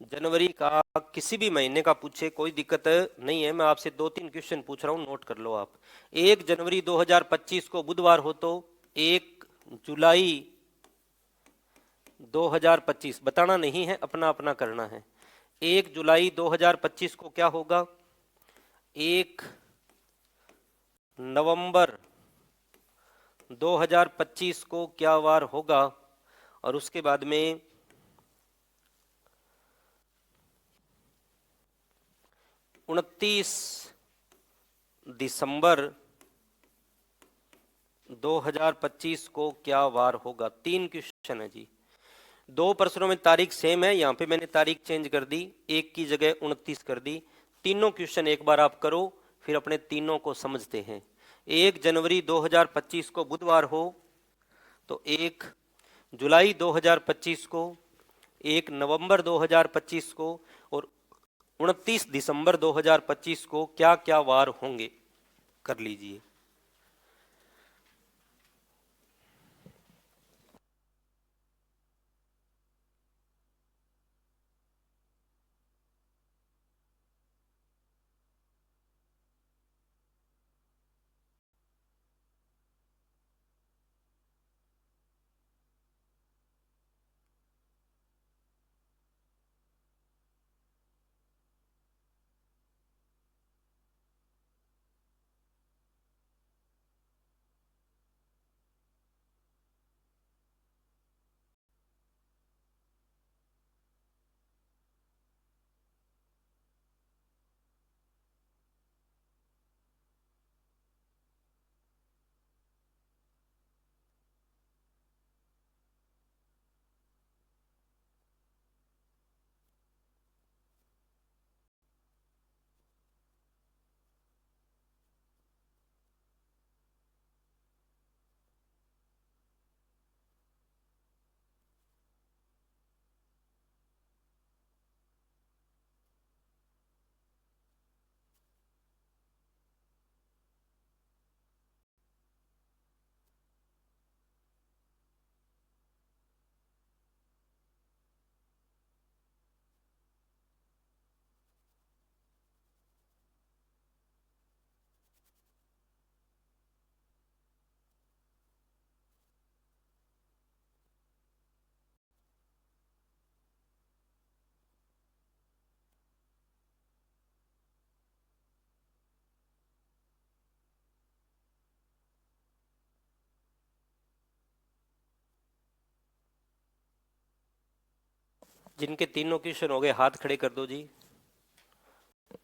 जनवरी का किसी भी महीने का पूछे कोई दिक्कत नहीं है। मैं आपसे 2-3 क्वेश्चन पूछ रहा हूं, नोट कर लो आप। 1 जनवरी 2025 को बुधवार हो तो 1 जुलाई 2025 बताना नहीं है, अपना अपना करना है। 1 जुलाई 2025 को क्या होगा, 1 नवंबर 2025 को क्या वार होगा। और उसके बाद में 29 दिसंबर 2025 को क्या वार होगा। 3 क्वेश्चन है जी। 2 प्रश्नों में तारीख सेम है, यहां पे मैंने तारीख चेंज कर दी, 1 की जगह 29 कर दी। तीनों क्वेश्चन एक बार आप करो, फिर अपने तीनों को समझते हैं। 1 जनवरी 2025 को बुधवार हो तो 1 जुलाई 2025 को, 1 नवंबर 2025 को, और 29 दिसंबर 2025 को क्या क्या वार होंगे, कर लीजिए। जिनके तीनों क्वेश्चन हो गए हाथ खड़े कर दो जी,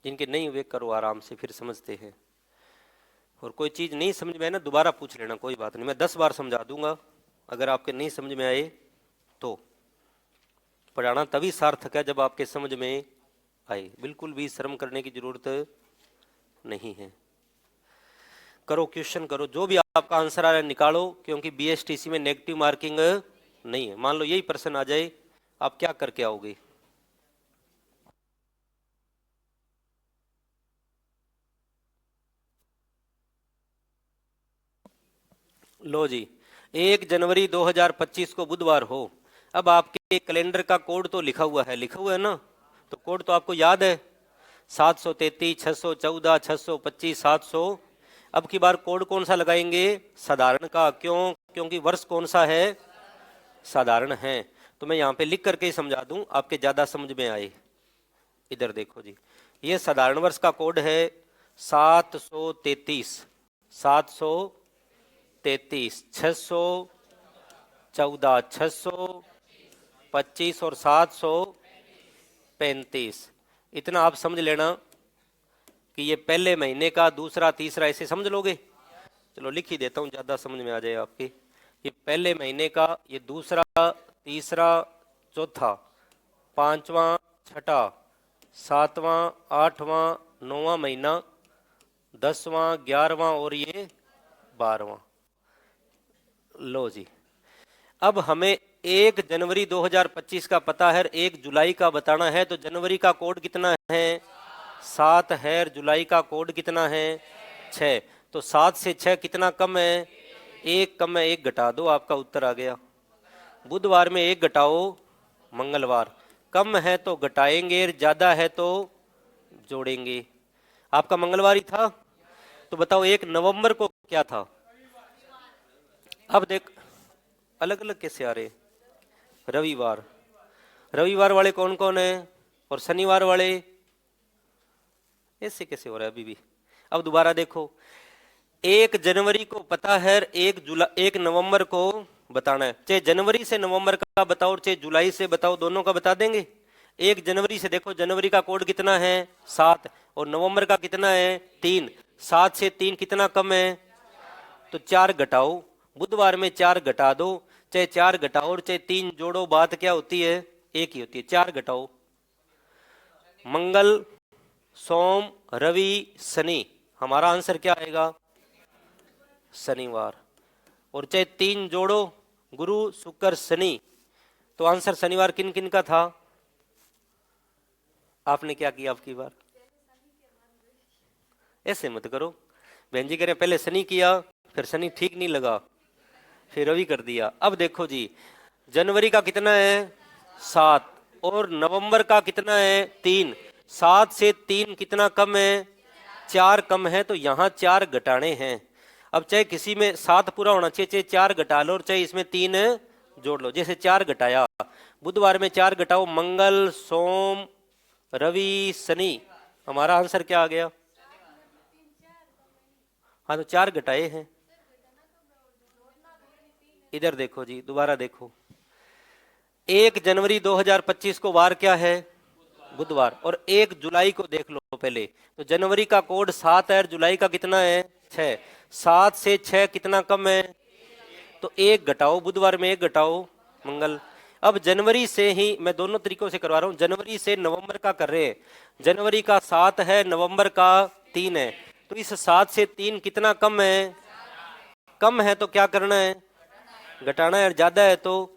जिनके नहीं हुए करो आराम से, फिर समझते हैं। और कोई चीज़ नहीं समझ में आए ना दोबारा पूछ लेना, कोई बात नहीं, मैं 10 बार समझा दूंगा। अगर आपके नहीं समझ में आए तो पढ़ाना तभी सार्थक है जब आपके समझ में आए, बिल्कुल भी शर्म करने की जरूरत नहीं है। करो क्वेश्चन करो, जो भी आपका आंसर आ रहा है निकालो, क्योंकि बीएसटीसी में नेगेटिव मार्किंग नहीं है। मान लो यही प्रश्न आ जाए, आप क्या करके आओगे? लो जी, 1 जनवरी 2025 को बुधवार हो। अब आपके कैलेंडर का कोड तो लिखा हुआ है ना, तो कोड तो आपको याद है, 733, 614, 625, 700। अब की बार कोड कौन सा लगाएंगे? साधारण का। क्यों? क्योंकि वर्ष कौन सा है? साधारण है। तो मैं यहाँ पे लिख करके ही समझा दूं, आपके ज्यादा समझ में आए। इधर देखो जी, ये साधारण वर्ष का कोड है 733, 733, 614, 625 और 735। इतना आप समझ लेना कि ये पहले महीने का, दूसरा, तीसरा, ऐसे समझ लोगे। चलो लिख ही देता हूँ, ज़्यादा समझ में आ जाए आपके। ये पहले महीने का, ये दूसरा, तीसरा, चौथा, पांचवा, छठा, सातवां, आठवां, नौवां महीना, 10वां, 11वां और ये 12वां। लो जी, अब हमें 1 जनवरी 2025 का पता है, 1 जुलाई का बताना है। तो जनवरी का कोड कितना है? 7 है। जुलाई का कोड कितना है? 6। तो 7 से 6 कितना कम है? 1 कम है, 1 घटा दो, आपका उत्तर आ गया। बुधवार में 1 घटाओ, मंगलवार। कम है तो घटाएंगे, ज्यादा है तो जोड़ेंगे। आपका मंगलवार ही था, तो बताओ 1 नवंबर को क्या था? अब देख, अलग अलग कैसे आ रहे? रविवार। रविवार वाले कौन कौन है? और शनिवार वाले? ऐसे कैसे हो रहा है अभी भी? अब दोबारा देखो, 1 जनवरी को पता है, 1 नवंबर को बताना है। चाहे जनवरी से नवंबर का बताओ और चाहे जुलाई से बताओ, दोनों का बता देंगे। 1 जनवरी से देखो, जनवरी का कोड कितना है? 7। और नवंबर का कितना है? 3। 7 से 3 कितना कम है? तो 4 घटाओ। बुधवार में 4 घटा दो, चाहे 4 घटाओ और चाहे 3 जोड़ो, बात क्या होती है? एक ही होती है। 4 घटाओ, मंगल, सोम, रवि, शनि। हमारा आंसर क्या आएगा? शनिवार। और चाहे 3 जोड़ो, गुरु, शुक्र, शनि। तो आंसर शनिवार किन किन का था? आपने क्या किया आपकी बार? ऐसे मत करो, बहन जी कह रहे पहले शनि किया, फिर शनि ठीक नहीं लगा, फिर रवि कर दिया। अब देखो जी, जनवरी का कितना है? 7। और नवंबर का कितना है? 3। 7 से 3 कितना कम है? 4 कम है। तो यहाँ 4 घटाने हैं। अब चाहे किसी में 7 पूरा होना चाहिए, चाहे 4 घटा लो और चाहे इसमें 3 जोड़ लो। जैसे 4 घटाया, बुधवार में 4 घटाओ, मंगल, सोम, रवि, शनि। हमारा आंसर क्या आ गया? हाँ, तो 4 घटाए हैं। इधर देखो जी, दोबारा देखो, 1 जनवरी 2025 को वार क्या है? बुधवार। और 1 जुलाई को देख लो पहले। तो जनवरी का कोड 7 है, जुलाई का कितना है? 6। 7 से 6 कितना कम है? तो 1 घटाओ, बुधवार में 1 घटाओ, मंगल। अब जनवरी से ही मैं दोनों तरीकों से करवा रहा हूं, जनवरी से नवंबर का कर रहे हैं। जनवरी का 7 है, नवंबर का 3 है। तो इस 7 से 3 कितना कम है? कम है तो क्या करना है? घटाना है। और ज्यादा है तो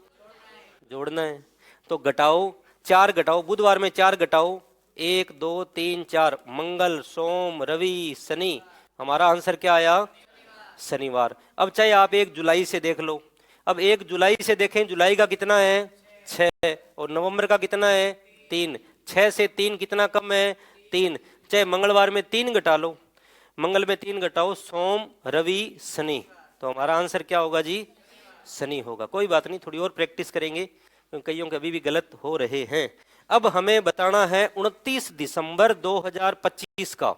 जोड़ना है। तो घटाओ, 4 घटाओ, बुधवार में 4 घटाओ, 1, 2, 3, 4, मंगल, सोम, रवि, शनि। हमारा आंसर क्या आया? शनिवार। अब चाहे आप 1 जुलाई से देख लो। अब 1 जुलाई से देखें, जुलाई का कितना है? 6। और नवंबर का कितना है? 3। 6 से 3 कितना कम है? 3। चाहे मंगलवार में 3 घटा लो, मंगल में 3 घटाओ, सोम, रवि, शनि। तो हमारा आंसर क्या होगा जी? शनि होगा। कोई बात नहीं, थोड़ी और प्रैक्टिस करेंगे, क्योंकि कईयों के अभी भी गलत हो रहे हैं। अब हमें बताना है 29 दिसंबर 2025 का।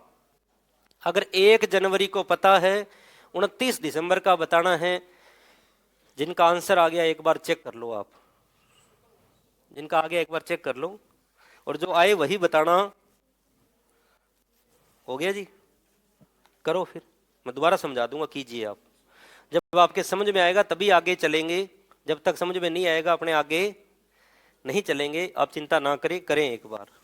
अगर 1 जनवरी को पता है, 29 दिसंबर का बताना है। जिनका आंसर आ गया एक बार चेक कर लो आप। जिनका आगे एक बार चेक कर लो, और जो आए वही बताना। हो गया जी? करो फिर, मैं दोबारा समझा दूंगा, कीजिए आप। जब आपके समझ में आएगा तभी आगे चलेंगे, जब तक समझ में नहीं आएगा अपने आगे नहीं चलेंगे। आप चिंता ना करें, करें एक बार।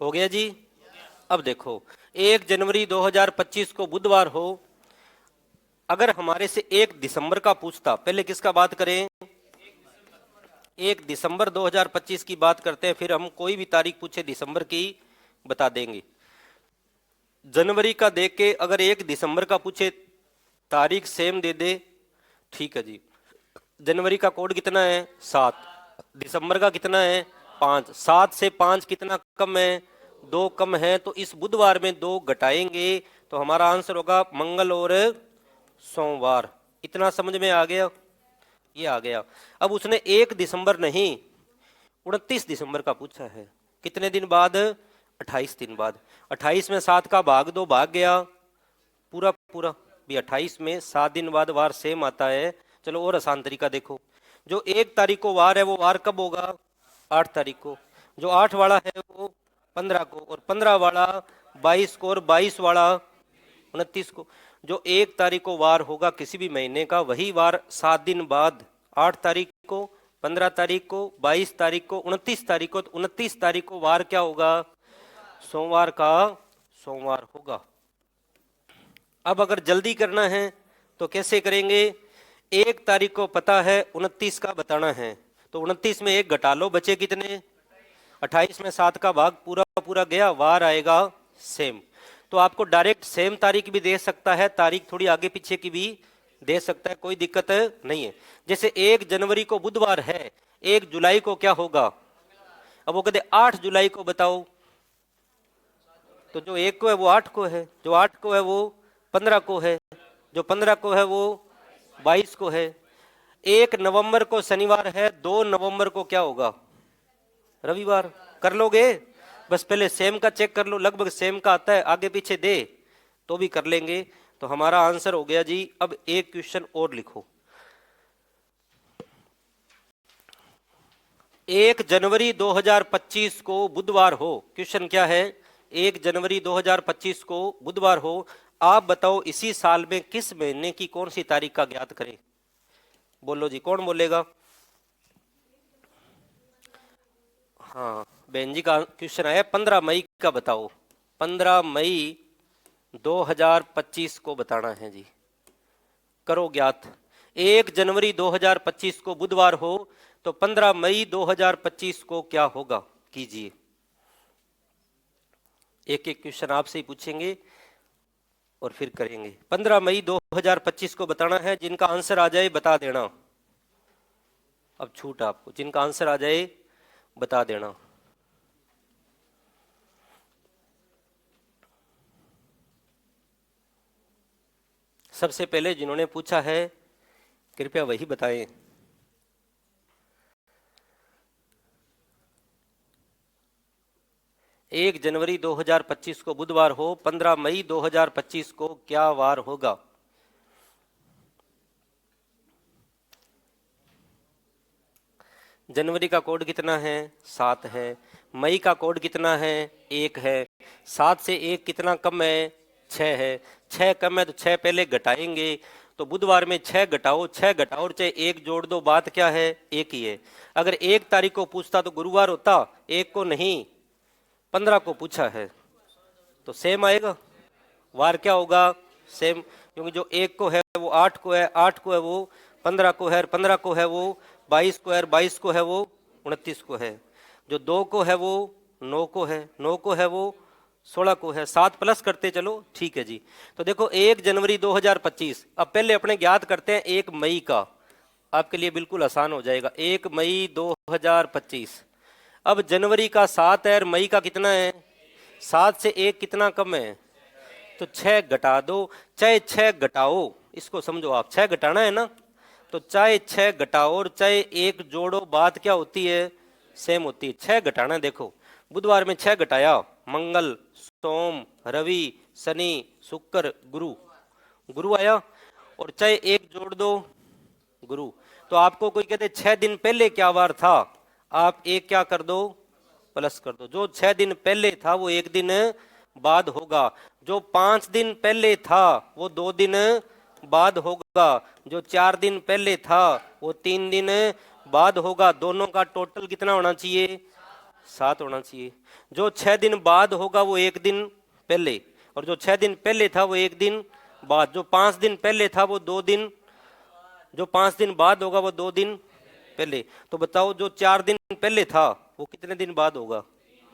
हो गया जी? अब देखो, 1 जनवरी 2025 को बुधवार हो, अगर हमारे से 1 दिसंबर का पूछता, पहले किसका बात करें? 1 दिसंबर 2025 की बात करते हैं, फिर हम कोई भी तारीख पूछे दिसंबर की बता देंगे। जनवरी का देख के अगर 1 दिसंबर का पूछे, तारीख सेम दे दे, ठीक है जी। जनवरी का कोड कितना है? 7। दिसंबर का कितना है? 5। 7 से 5 कितना कम है? 2 कम है, तो इस बुधवार में 2 घटाएंगे तो हमारा आंसर होगा मंगल और सोमवार। इतना समझ में आ गया? ये आ गया। अब उसने 1 दिसंबर नहीं, 29 दिसंबर का पूछा है। कितने दिन बाद? 28 दिन बाद। 28 में 7 का भाग 2 भाग गया, पूरा पूरा भी 28 में 7 दिन बाद वार सेम आता है। चलो और आसान तरीका देखो, जो 1 तारीख को वार है वो वार कब होगा? 8 तारीख को। जो 8 वाला है वो 15 को, और 15 वाला 22 को, और 22 वाला 29 को। जो 1 तारीख को वार होगा किसी भी महीने का, वही वार 7 दिन बाद, 8 तारीख को, 15 तारीख को, 22 तारीख को, 29 तारीख को। तो 29 तारीख को वार क्या होगा? सोमवार का सोमवार होगा। अब अगर जल्दी करना है तो कैसे करेंगे? 1 तारीख को पता है, 29 का बताना है, तो 29 में 1 घटा लो, बचे कितने? 28 में 7 का भाग पूरा पूरा गया, वार आएगा सेम। तो आपको डायरेक्ट सेम तारीख भी दे सकता है, तारीख थोड़ी आगे पीछे की भी दे सकता है, कोई दिक्कत नहीं है। जैसे 1 जनवरी को बुधवार है, 1 जुलाई को क्या होगा? अब वो कहते 8 जुलाई को बताओ, तो जो 1 को है वो 8 को है, जो 8 को है वो 15 को है, जो 15 को है वो 22 को है। 1 नवंबर को शनिवार है, 2 नवंबर को क्या होगा? रविवार। कर लोगे? बस पहले सेम का चेक कर लो, लगभग सेम का आता है, आगे पीछे दे तो भी कर लेंगे। तो हमारा आंसर हो गया जी। अब एक क्वेश्चन और लिखो। 1 जनवरी 2025 को बुधवार हो, क्वेश्चन क्या है? 1 जनवरी 2025 को बुधवार हो, आप बताओ इसी साल में किस महीने की कौन सी तारीख का ज्ञात करें? बोलो जी, कौन बोलेगा? हाँ, बहन जी का क्वेश्चन आया 15 मई का बताओ। 15 मई 2025 को बताना है जी। करो ज्ञात। 1 जनवरी 2025 को बुधवार हो, तो 15 मई 2025 को क्या होगा? कीजिए। एक एक क्वेश्चन आपसे ही पूछेंगे और फिर करेंगे। 15 मई 2025 को बताना है, जिनका आंसर आ जाए बता देना। अब छूट आपको, जिनका आंसर आ जाए बता देना। सबसे पहले जिन्होंने पूछा है कृपया वही बताएं। एक जनवरी 2025 को बुधवार हो, 15 मई 2025 को क्या वार होगा? जनवरी का कोड कितना है? 7 है। मई का कोड कितना है? 1 है। 7 से 1 कितना कम है? 6 है। 6 कम है तो 6 पहले घटाएंगे, तो बुधवार में 6 घटाओ, 6 घटाओ और चाहे 1 जोड़ दो, बात क्या है, एक ही है। अगर 1 तारीख को पूछता तो गुरुवार होता, 1 को नहीं 15 को पूछा है तो सेम आएगा, वार क्या होगा, सेम, क्योंकि जो 1 को है वो 8 को है, 8 को है वो 15 को है, 15 को है वो 22 को है, 22 को है वो 29 को है, जो 2 को है वो 9 को है, 9 को है वो 16 को है, 7 प्लस करते चलो, ठीक है जी। तो देखो 1 जनवरी 2025, अब पहले अपने ज्ञात करते हैं 1 मई का, आपके लिए बिल्कुल आसान हो जाएगा। 1 मई 2025, अब जनवरी का 7 है और मई का कितना है, 7 से 1 कितना कम है, तो 6 घटा दो, चाहे 6 घटाओ, इसको समझो आप, 6 घटाना है ना, तो चाहे 6 घटाओ और चाहे 1 जोड़ो, बात क्या होती है, सेम होती है। 6 घटाना, देखो बुधवार में 6 घटाया, मंगल, सोम, रवि, शनि, शुक्र, गुरु, गुरु आया, और चाहे 1 जोड़ दो, गुरु। तो आपको कोई कहते 6 दिन पहले क्या वार था, आप 1 क्या कर दो, प्लस कर दो, जो 6 दिन पहले था वो 1 दिन बाद होगा, जो 5 दिन पहले था वो 2 दिन बाद होगा, जो 4 दिन पहले था वो 3 दिन बाद होगा, दोनों का टोटल कितना होना चाहिए, 7 होना चाहिए। जो 6 दिन बाद होगा वो 1 दिन पहले, और जो 6 दिन पहले था वो 1 दिन बाद, जो 5 दिन पहले था वो 2 दिन, जो 5 दिन बाद होगा वो 2 दिन पहले। तो बताओ जो 4 दिन पहले था वो कितने दिन बाद होगा,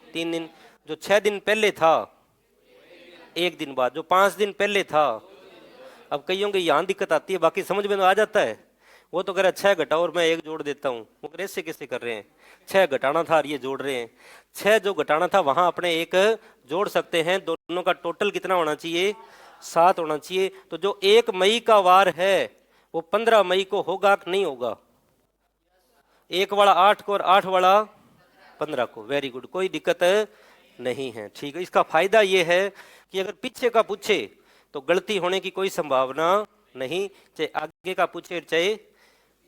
3 दिन, जो 6 दिन पहले था 1 दिन बाद, जो 5 दिन पहले था। अब कईयों के यहाँ दिक्कत आती है, बाकी समझ में तो आ जाता है, वो तो कह रहा 6 घटाओ और मैं 1 जोड़ देता हूँ, वो कह ऐसे कैसे कर रहे हैं, 6 घटाना था और ये जोड़ रहे हैं। 6 जो घटाना था वहां अपने 1 जोड़ सकते हैं, दोनों का टोटल कितना होना चाहिए, 7 होना चाहिए। तो जो 1 मई का वार है वो 15 मई को होगा कि नहीं होगा, 1 वाला 8 को और 8 वाला 15 को, वेरी गुड, कोई दिक्कत नहीं है, ठीक है। इसका फायदा ये है कि अगर पीछे का पूछे तो गलती होने की कोई संभावना नहीं, चाहे आगे का पूछे चाहे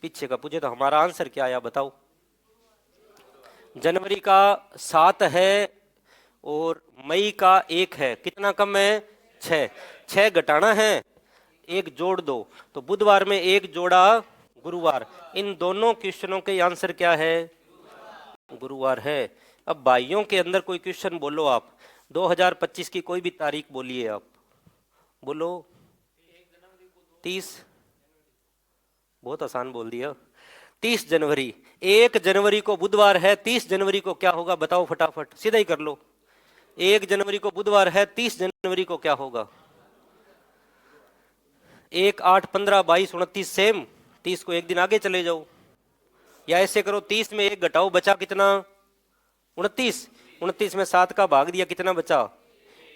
पीछे का पूछे। तो हमारा आंसर क्या आया बताओ, जनवरी का 7 है और मई का 1 है, कितना कम है, 6, 6 घटाना है, 1 जोड़ दो, तो बुधवार में 1 जोड़ा गुरुवार, इन दोनों क्वेश्चनों के आंसर क्या है, गुरुवार है। अब भाइयों के अंदर कोई क्वेश्चन बोलो आप, 2025 की कोई भी तारीख बोलिए आप, बोलो 30, बहुत आसान बोल दिया, 30 जनवरी, 1 जनवरी को बुधवार है, 30 जनवरी को क्या होगा बताओ फटाफट, सीधा ही कर लो, 1 जनवरी को बुधवार है, 30 जनवरी को क्या होगा, 1, 8, 15, 22, 29 सेम, 30 को 1 दिन आगे चले जाओ, या ऐसे करो 30 में 1 घटाओ, बचा कितना, 29, 29 में 7 का भाग दिया, कितना बचा,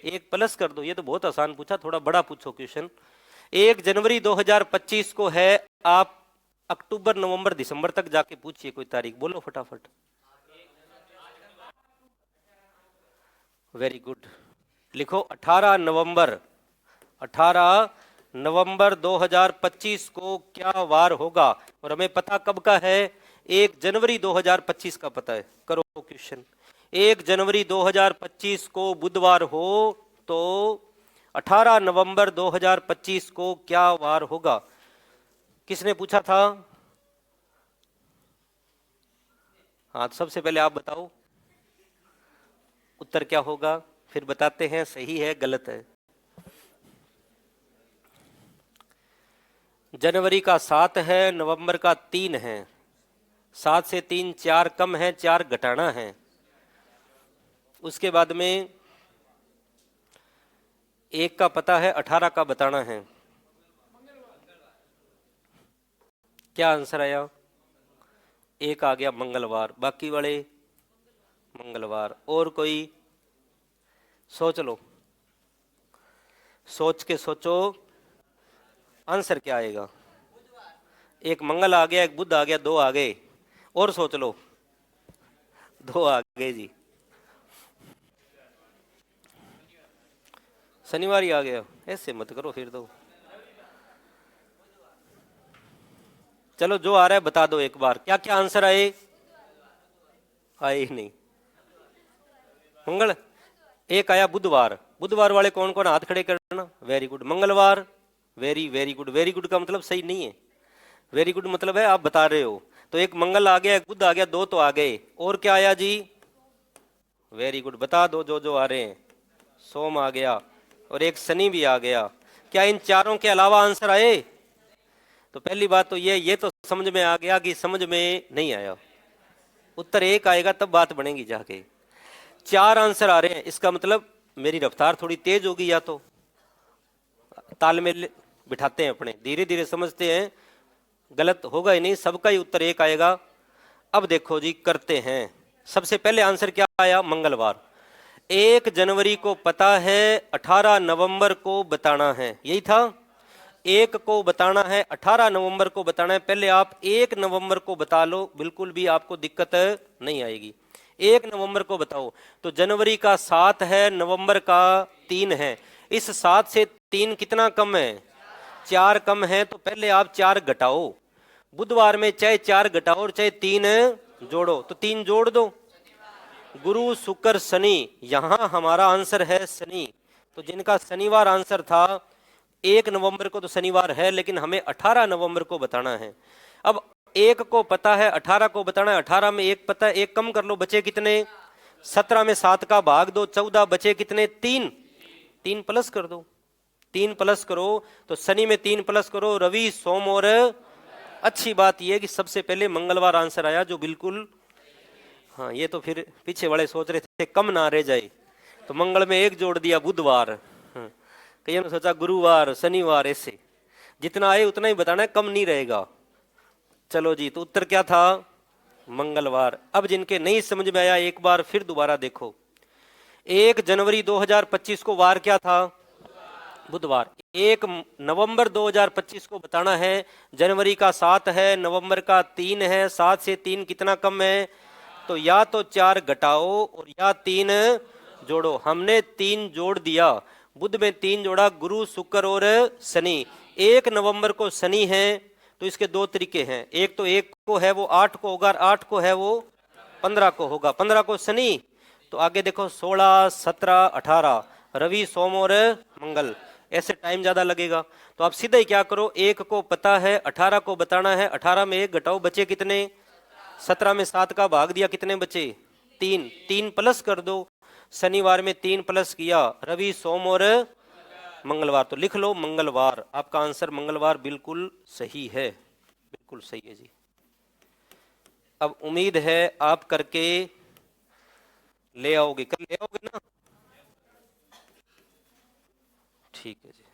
1 प्लस कर दो। ये तो बहुत आसान पूछा, थोड़ा बड़ा पूछो क्वेश्चन। 1 जनवरी 2025 को है, आप अक्टूबर नवंबर दिसंबर तक जाके पूछिए कोई तारीख, बोलो फटाफट, वेरी गुड, लिखो 18 नवंबर, 18 नवंबर 2025 को क्या वार होगा, और हमें पता कब का है, 1 जनवरी 2025 का पता है। करो क्वेश्चन, 1 जनवरी 2025 को बुधवार हो तो 18 नवंबर 2025 को क्या वार होगा, किसने पूछा था, हाँ तो सबसे पहले आप बताओ उत्तर क्या होगा, फिर बताते हैं सही है गलत है। जनवरी का 7 है, नवंबर का 3 है, 7 से 3 4 कम है, 4 घटाना है, उसके बाद में 1 का पता है, 18 का बताना है। क्या आंसर आया, 1 आ गया मंगलवार, बाकी वाले मंगलवार। और कोई सोच लो, सोच के सोचो आंसर क्या आएगा, 1 मंगल आ गया, 1 बुध आ गया, 2 आ गए, और सोच लो, 2 आ गए जी, शनिवार ही आ गया, ऐसे मत करो फिर तो। चलो जो आ रहा है बता दो एक बार, क्या क्या आंसर आए, आए ही नहीं, मंगल, 1 आया बुधवार, बुधवार वाले कौन कौन हाथ खड़े करना, वेरी गुड, मंगलवार, very very good. Very good का मतलब सही नहीं है। वेरी गुड मतलब है आप बता रहे हो। तो एक मंगल आ गया, एक बुध आ गया, दो तो आ गए, और क्या आया जी? वेरी गुड, बता दो जो जो आ रहे हैं। सोम आ गया और एक शनि भी आ गया। क्या इन चारों के अलावा आंसर आए? तो पहली बात तो ये तो समझ में आ गया कि समझ में नहीं आया। उत्तर एक आएगा तब बात बनेगी जाके। चार आंसर आ रहे हैं, इसका मतलब मेरी रफ्तार थोड़ी तेज होगी, या तो तालमेल बिठाते हैं अपने, धीरे धीरे समझते हैं, गलत होगा ही नहीं, सबका ही उत्तर एक आएगा। अब देखो जी, करते हैं। सबसे पहले आंसर क्या आया? मंगलवार। 1 जनवरी को पता है, 18 नवंबर को बताना है, यही था। 1 को बताना है, 18 नवंबर को बताना है। पहले आप 1 नवंबर को बता लो, बिल्कुल भी आपको दिक्कत नहीं आएगी। 1 नवंबर को बताओ। तो जनवरी का 7 है, नवंबर का 3 है। इस 7 से 3 कितना कम है? 4 कम है। तो पहले आप 4 घटाओ। बुधवार में चाहे 4 घटाओ और चाहे 3 जोड़ो, तो 3 जोड़ दो। गुरु शुक्र शनि, यहां हमारा आंसर है शनि। तो जिनका शनिवार आंसर था, 1 नवंबर को तो शनिवार है, लेकिन हमें 18 नवंबर को बताना है। अब 1 को पता है, 18 को बताना है। 18 में 1 पता है, 1 कम कर लो, बचे कितने? 17 में 7 का भाग दो, 14, बचे कितने? 3। 3 प्लस कर दो, 3 प्लस करो। तो शनि में 3 प्लस करो, रवि सोम और, अच्छी बात यह कि सबसे पहले मंगलवार आंसर आया, जो बिल्कुल, हाँ, ये तो फिर पीछे वाले सोच रहे थे कम ना रह जाए, तो मंगल में 1 जोड़ दिया, बुधवार। हाँ, कईयों ने सोचा गुरुवार, शनिवार, ऐसे जितना आए उतना ही बताना है, कम नहीं रहेगा। चलो जी, तो उत्तर क्या था? मंगलवार। अब जिनके नहीं समझ में आया, एक बार फिर दोबारा देखो। 1 जनवरी 2025 को वार क्या था? बुधवार। 1 नवंबर 2025 को बताना है। जनवरी का 7 है, नवंबर का 3 है, 7 से 3 कितना कम है? तो या तो 4 घटाओ और या 3 जोड़ो। हमने 3 जोड़ दिया, बुध में 3 जोड़ा, गुरु शुक्र और शनि। 1 नवंबर को शनि है, तो इसके 2 तरीके हैं। एक तो 1 को है वो 8 को होगा, 8 को है वो 15 को होगा, 15 को शनि। तो आगे देखो 16, 17, 18, रवि सोम और मंगल, ऐसे टाइम ज्यादा लगेगा। तो आप सीधा ही क्या करो, 1 को पता है, 18 को बताना है। 18 में 1 घटाओ, बचे कितने? 17 में 7 का भाग दिया, कितने बचे? 3। 3 प्लस कर दो, शनिवार में 3 प्लस किया, रवि सोम और मंगलवार। तो लिख लो मंगलवार। आपका आंसर मंगलवार बिल्कुल सही है, बिल्कुल सही है जी। अब उम्मीद है आप करके ले आओगे, कल ले आओगे ना? ठीक है जी।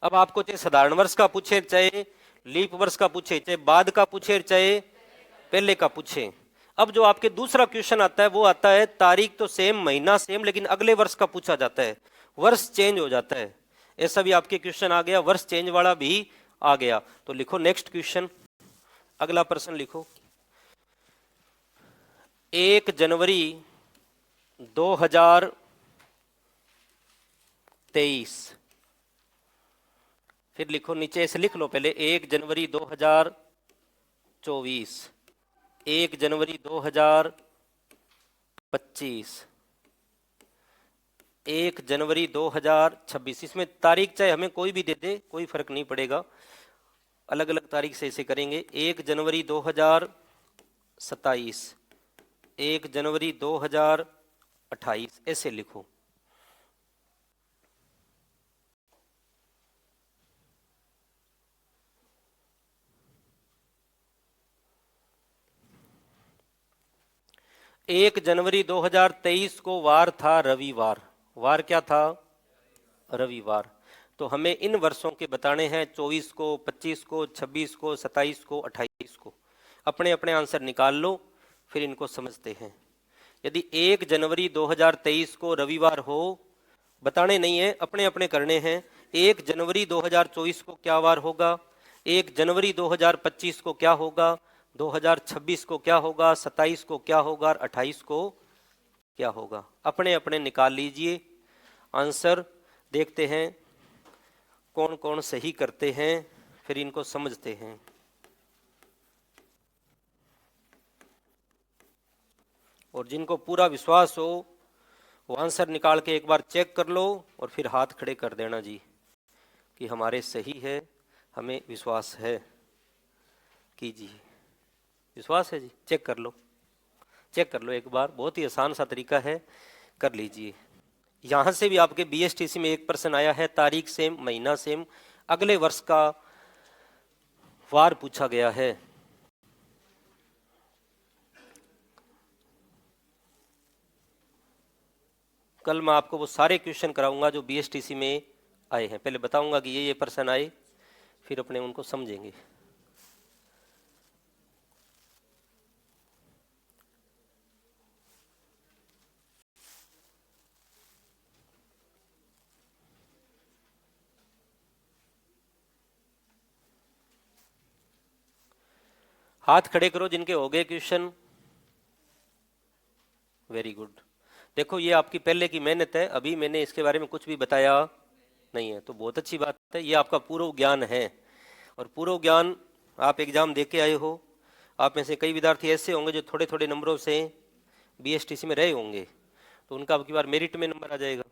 अब आपको चाहे साधारण वर्ष का पूछे, चाहे लीप वर्ष का पूछे, चाहे बाद का पूछे, चाहे पहले का पूछे। अब जो आपके दूसरा क्वेश्चन आता है, वो आता है तारीख तो सेम, महीना सेम, लेकिन अगले वर्ष का पूछा जाता है, वर्ष चेंज हो जाता है। ऐसा भी आपके क्वेश्चन आ गया, वर्ष चेंज वाला भी आ गया। तो लिखो नेक्स्ट क्वेश्चन, अगला प्रश्न लिखो। 1 जनवरी 2023, फिर लिखो नीचे से लिख लो पहले, 1 जनवरी 2024, 1 जनवरी 2025, 1 जनवरी 2026। इसमें तारीख चाहे हमें कोई भी दे दे, कोई फर्क नहीं पड़ेगा, अलग अलग तारीख से इसे करेंगे। 1 जनवरी 2027, 1 जनवरी 2028, ऐसे लिखो। एक जनवरी 2023 को वार था रविवार। वार क्या था? रविवार। तो हमें इन वर्षों के बताने हैं, 24 को, 25 को, 26 को, 27 को, 28 को। अपने अपने आंसर निकाल लो, फिर इनको समझते हैं। यदि 1 जनवरी 2023 को रविवार हो, बताने नहीं है, अपने अपने करने हैं। 1 जनवरी 2024 को क्या वार होगा? 1 जनवरी 2025 को क्या होगा? 2026 को क्या होगा? 27 को क्या होगा? 28 को क्या होगा? अपने अपने निकाल लीजिए आंसर। देखते हैं कौन कौन सही करते हैं, फिर इनको समझते हैं। और जिनको पूरा विश्वास हो वो आंसर निकाल के एक बार चेक कर लो और फिर हाथ खड़े कर देना जी। कि हमारे सही है, हमें विश्वास है। कीजिए, विश्वास है जी, चेक कर लो, चेक कर लो एक बार, बहुत ही आसान सा तरीका है, कर लीजिए। यहाँ से भी आपके बीएसटीसी में एक प्रश्न आया है, तारीख सेम, महीना सेम, अगले वर्ष का वार पूछा गया है। कल मैं आपको वो सारे क्वेश्चन कराऊंगा जो बीएसटीसी में आए हैं। पहले बताऊंगा कि ये प्रश्न आए, फिर अपने उनको समझेंगे। हाथ खड़े करो जिनके हो गए क्वेश्चन। Very good. देखो ये आपकी पहले की मेहनत है, अभी मैंने इसके बारे में कुछ भी बताया नहीं है, तो बहुत अच्छी बात है। ये आपका पूर्व ज्ञान है, और पूर्व ज्ञान आप एग्जाम दे के आए हो। आप में से कई विद्यार्थी ऐसे होंगे जो थोड़े थोड़े नंबरों से बीएसटीसी में रहे होंगे, तो उनका अब की बार मेरिट में नंबर आ जाएगा,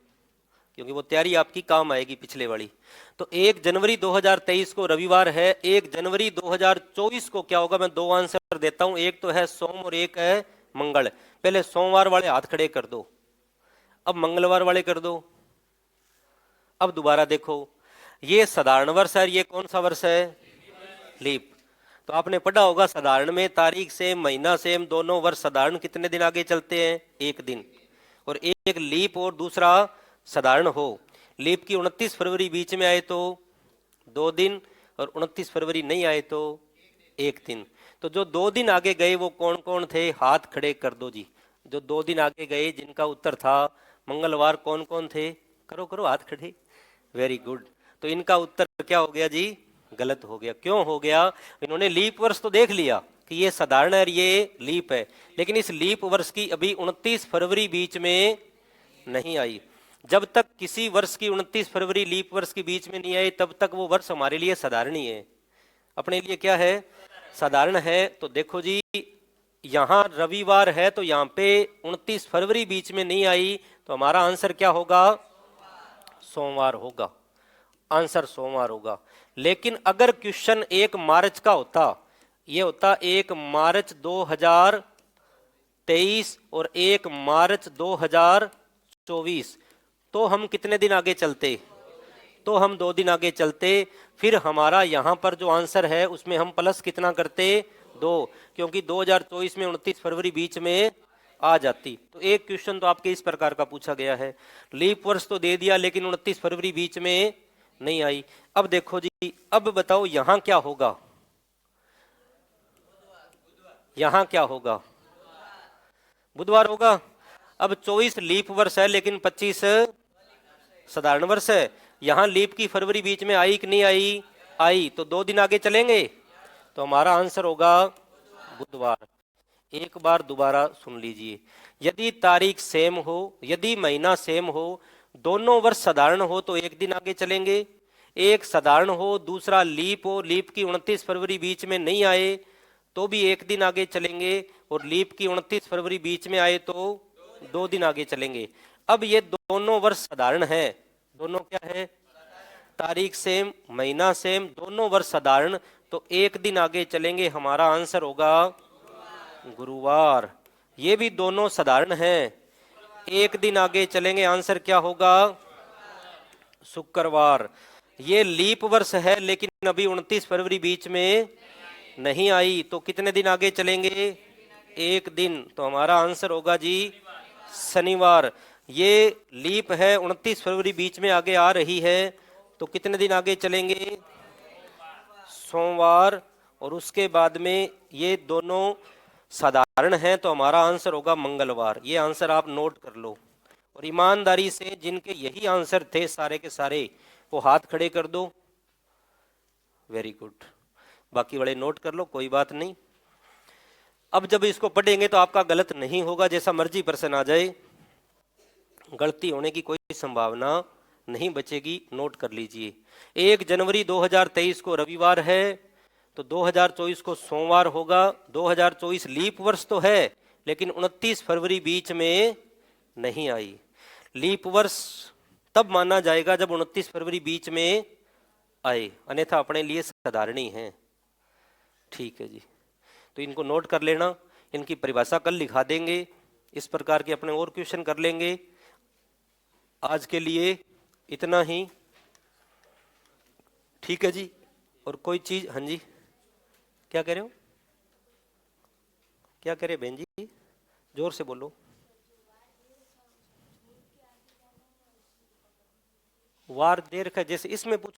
क्योंकि वो तैयारी आपकी काम आएगी पिछले वाली। तो 1 जनवरी 2023 को रविवार है, 1 जनवरी 2024 को क्या होगा, मैं दो आंसर देता हूं, एक तो है सोम और एक है मंगल। पहले सोमवार वाले हाथ खड़े कर दो, अब मंगलवार वाले कर दो। अब दोबारा देखो, ये साधारण वर्ष है, ये कौन सा वर्ष है, लीप। तो आपने पढ़ा होगा साधारण में तारीख सेम, महीना सेम, दोनों वर्ष साधारण कितने दिन आगे चलते हैं, एक दिन। और एक लीप और दूसरा साधारण हो, लीप की 29 फरवरी बीच में आए तो 2 दिन, और 29 फरवरी नहीं आए तो 1 दिन। तो जो 2 दिन आगे गए वो कौन कौन थे, हाथ खड़े कर दो जी। जो 2 दिन आगे गए जिनका उत्तर था मंगलवार, कौन कौन थे, करो करो हाथ खड़े। Very good. तो इनका उत्तर क्या हो गया जी, गलत हो गया। क्यों हो गया, इन्होंने लीप वर्ष तो देख लिया कि ये साधारण है और ये लीप है, लेकिन इस लीप वर्ष की अभी 29 फरवरी बीच में नहीं आई। जब तक किसी वर्ष की 29 फरवरी लीप वर्ष के बीच में नहीं आई, तब तक वो वर्ष हमारे लिए साधारण ही है, अपने लिए क्या है, साधारण है। तो देखो जी, यहाँ रविवार है तो यहाँ पे 29 फरवरी बीच में नहीं आई, तो हमारा आंसर क्या होगा, सोमवार होगा, आंसर सोमवार होगा। लेकिन अगर क्वेश्चन 1 मार्च का होता, ये होता 1 मार्च 2023 और 1 मार्च 2024, तो हम कितने दिन आगे चलते, तो हम 2 दिन आगे चलते। फिर हमारा यहाँ पर जो आंसर है उसमें हम प्लस कितना करते, 2, क्योंकि 2024 में 29 फरवरी बीच में आ जाती। तो एक क्वेश्चन तो आपके इस प्रकार का पूछा गया है, लीप वर्ष तो दे दिया लेकिन 29 फरवरी बीच में नहीं आई। अब देखो जी, अब बताओ यहां क्या होगा, यहां क्या होगा, बुधवार होगा। अब 24 लीप वर्ष है लेकिन 25 साधारण वर्ष है। यहां लीप की फरवरी बीच में आई कि नहीं आई, आई, तो 2 दिन आगे चलेंगे, तो हमारा आंसर होगा बुधवार। एक बार दोबारा सुन लीजिए, यदि तारीख सेम हो, यदि महीना सेम हो, दोनों वर्ष साधारण हो तो 1 दिन आगे चलेंगे। एक साधारण हो, दूसरा लीप हो, लीप की 29 फरवरी बीच में नहीं आए तो भी 1 दिन आगे चलेंगे, और लीप की 29 फरवरी बीच में आए तो 2 दिन आगे चलेंगे। अब ये दोनों वर्ष साधारण है, दोनों क्या है, तारीख सेम, महीना सेम, दोनों वर्ष साधारण, तो 1 दिन आगे चलेंगे, हमारा आंसर होगा गुरुवार। ये भी दोनों साधारण हैं, 1 दिन आगे चलेंगे, आंसर क्या होगा, शुक्रवार। ये लीप वर्ष है लेकिन अभी 29 फरवरी बीच में नहीं आई, तो कितने दिन आगे चलेंगे, 1 दिन, तो हमारा आंसर होगा जी शनिवार। ये लीप है, 29 फरवरी बीच में आगे आ रही है, तो कितने दिन आगे चलेंगे, सोमवार। और उसके बाद में ये दोनों साधारण हैं, तो हमारा आंसर होगा मंगलवार। ये आंसर आप नोट कर लो, और ईमानदारी से जिनके यही आंसर थे सारे के सारे, वो हाथ खड़े कर दो। वेरी गुड, बाकी वाले नोट कर लो, कोई बात नहीं। अब जब इसको पढ़ेंगे तो आपका गलत नहीं होगा, जैसा मर्जी प्रश्न आ जाए, गलती होने की कोई संभावना नहीं बचेगी। नोट कर लीजिए, 1 जनवरी 2023 को रविवार है, तो 2024 को सोमवार होगा। 2024 लीप वर्ष तो है लेकिन 29 फरवरी बीच में नहीं आई। लीप वर्ष तब माना जाएगा जब 29 फरवरी बीच में आए, अन्यथा अपने लिए साधारणी हैं। ठीक है जी, तो इनको नोट कर लेना, इनकी परिभाषा कल लिखा देंगे। इस प्रकार के अपने और क्वेश्चन कर लेंगे। आज के लिए इतना ही, ठीक है जी। और कोई चीज, हाँ जी, क्या कह रहे हो, क्या कह रहे बहन जी, जोर से बोलो। वार देर का, जैसे इसमें पूछ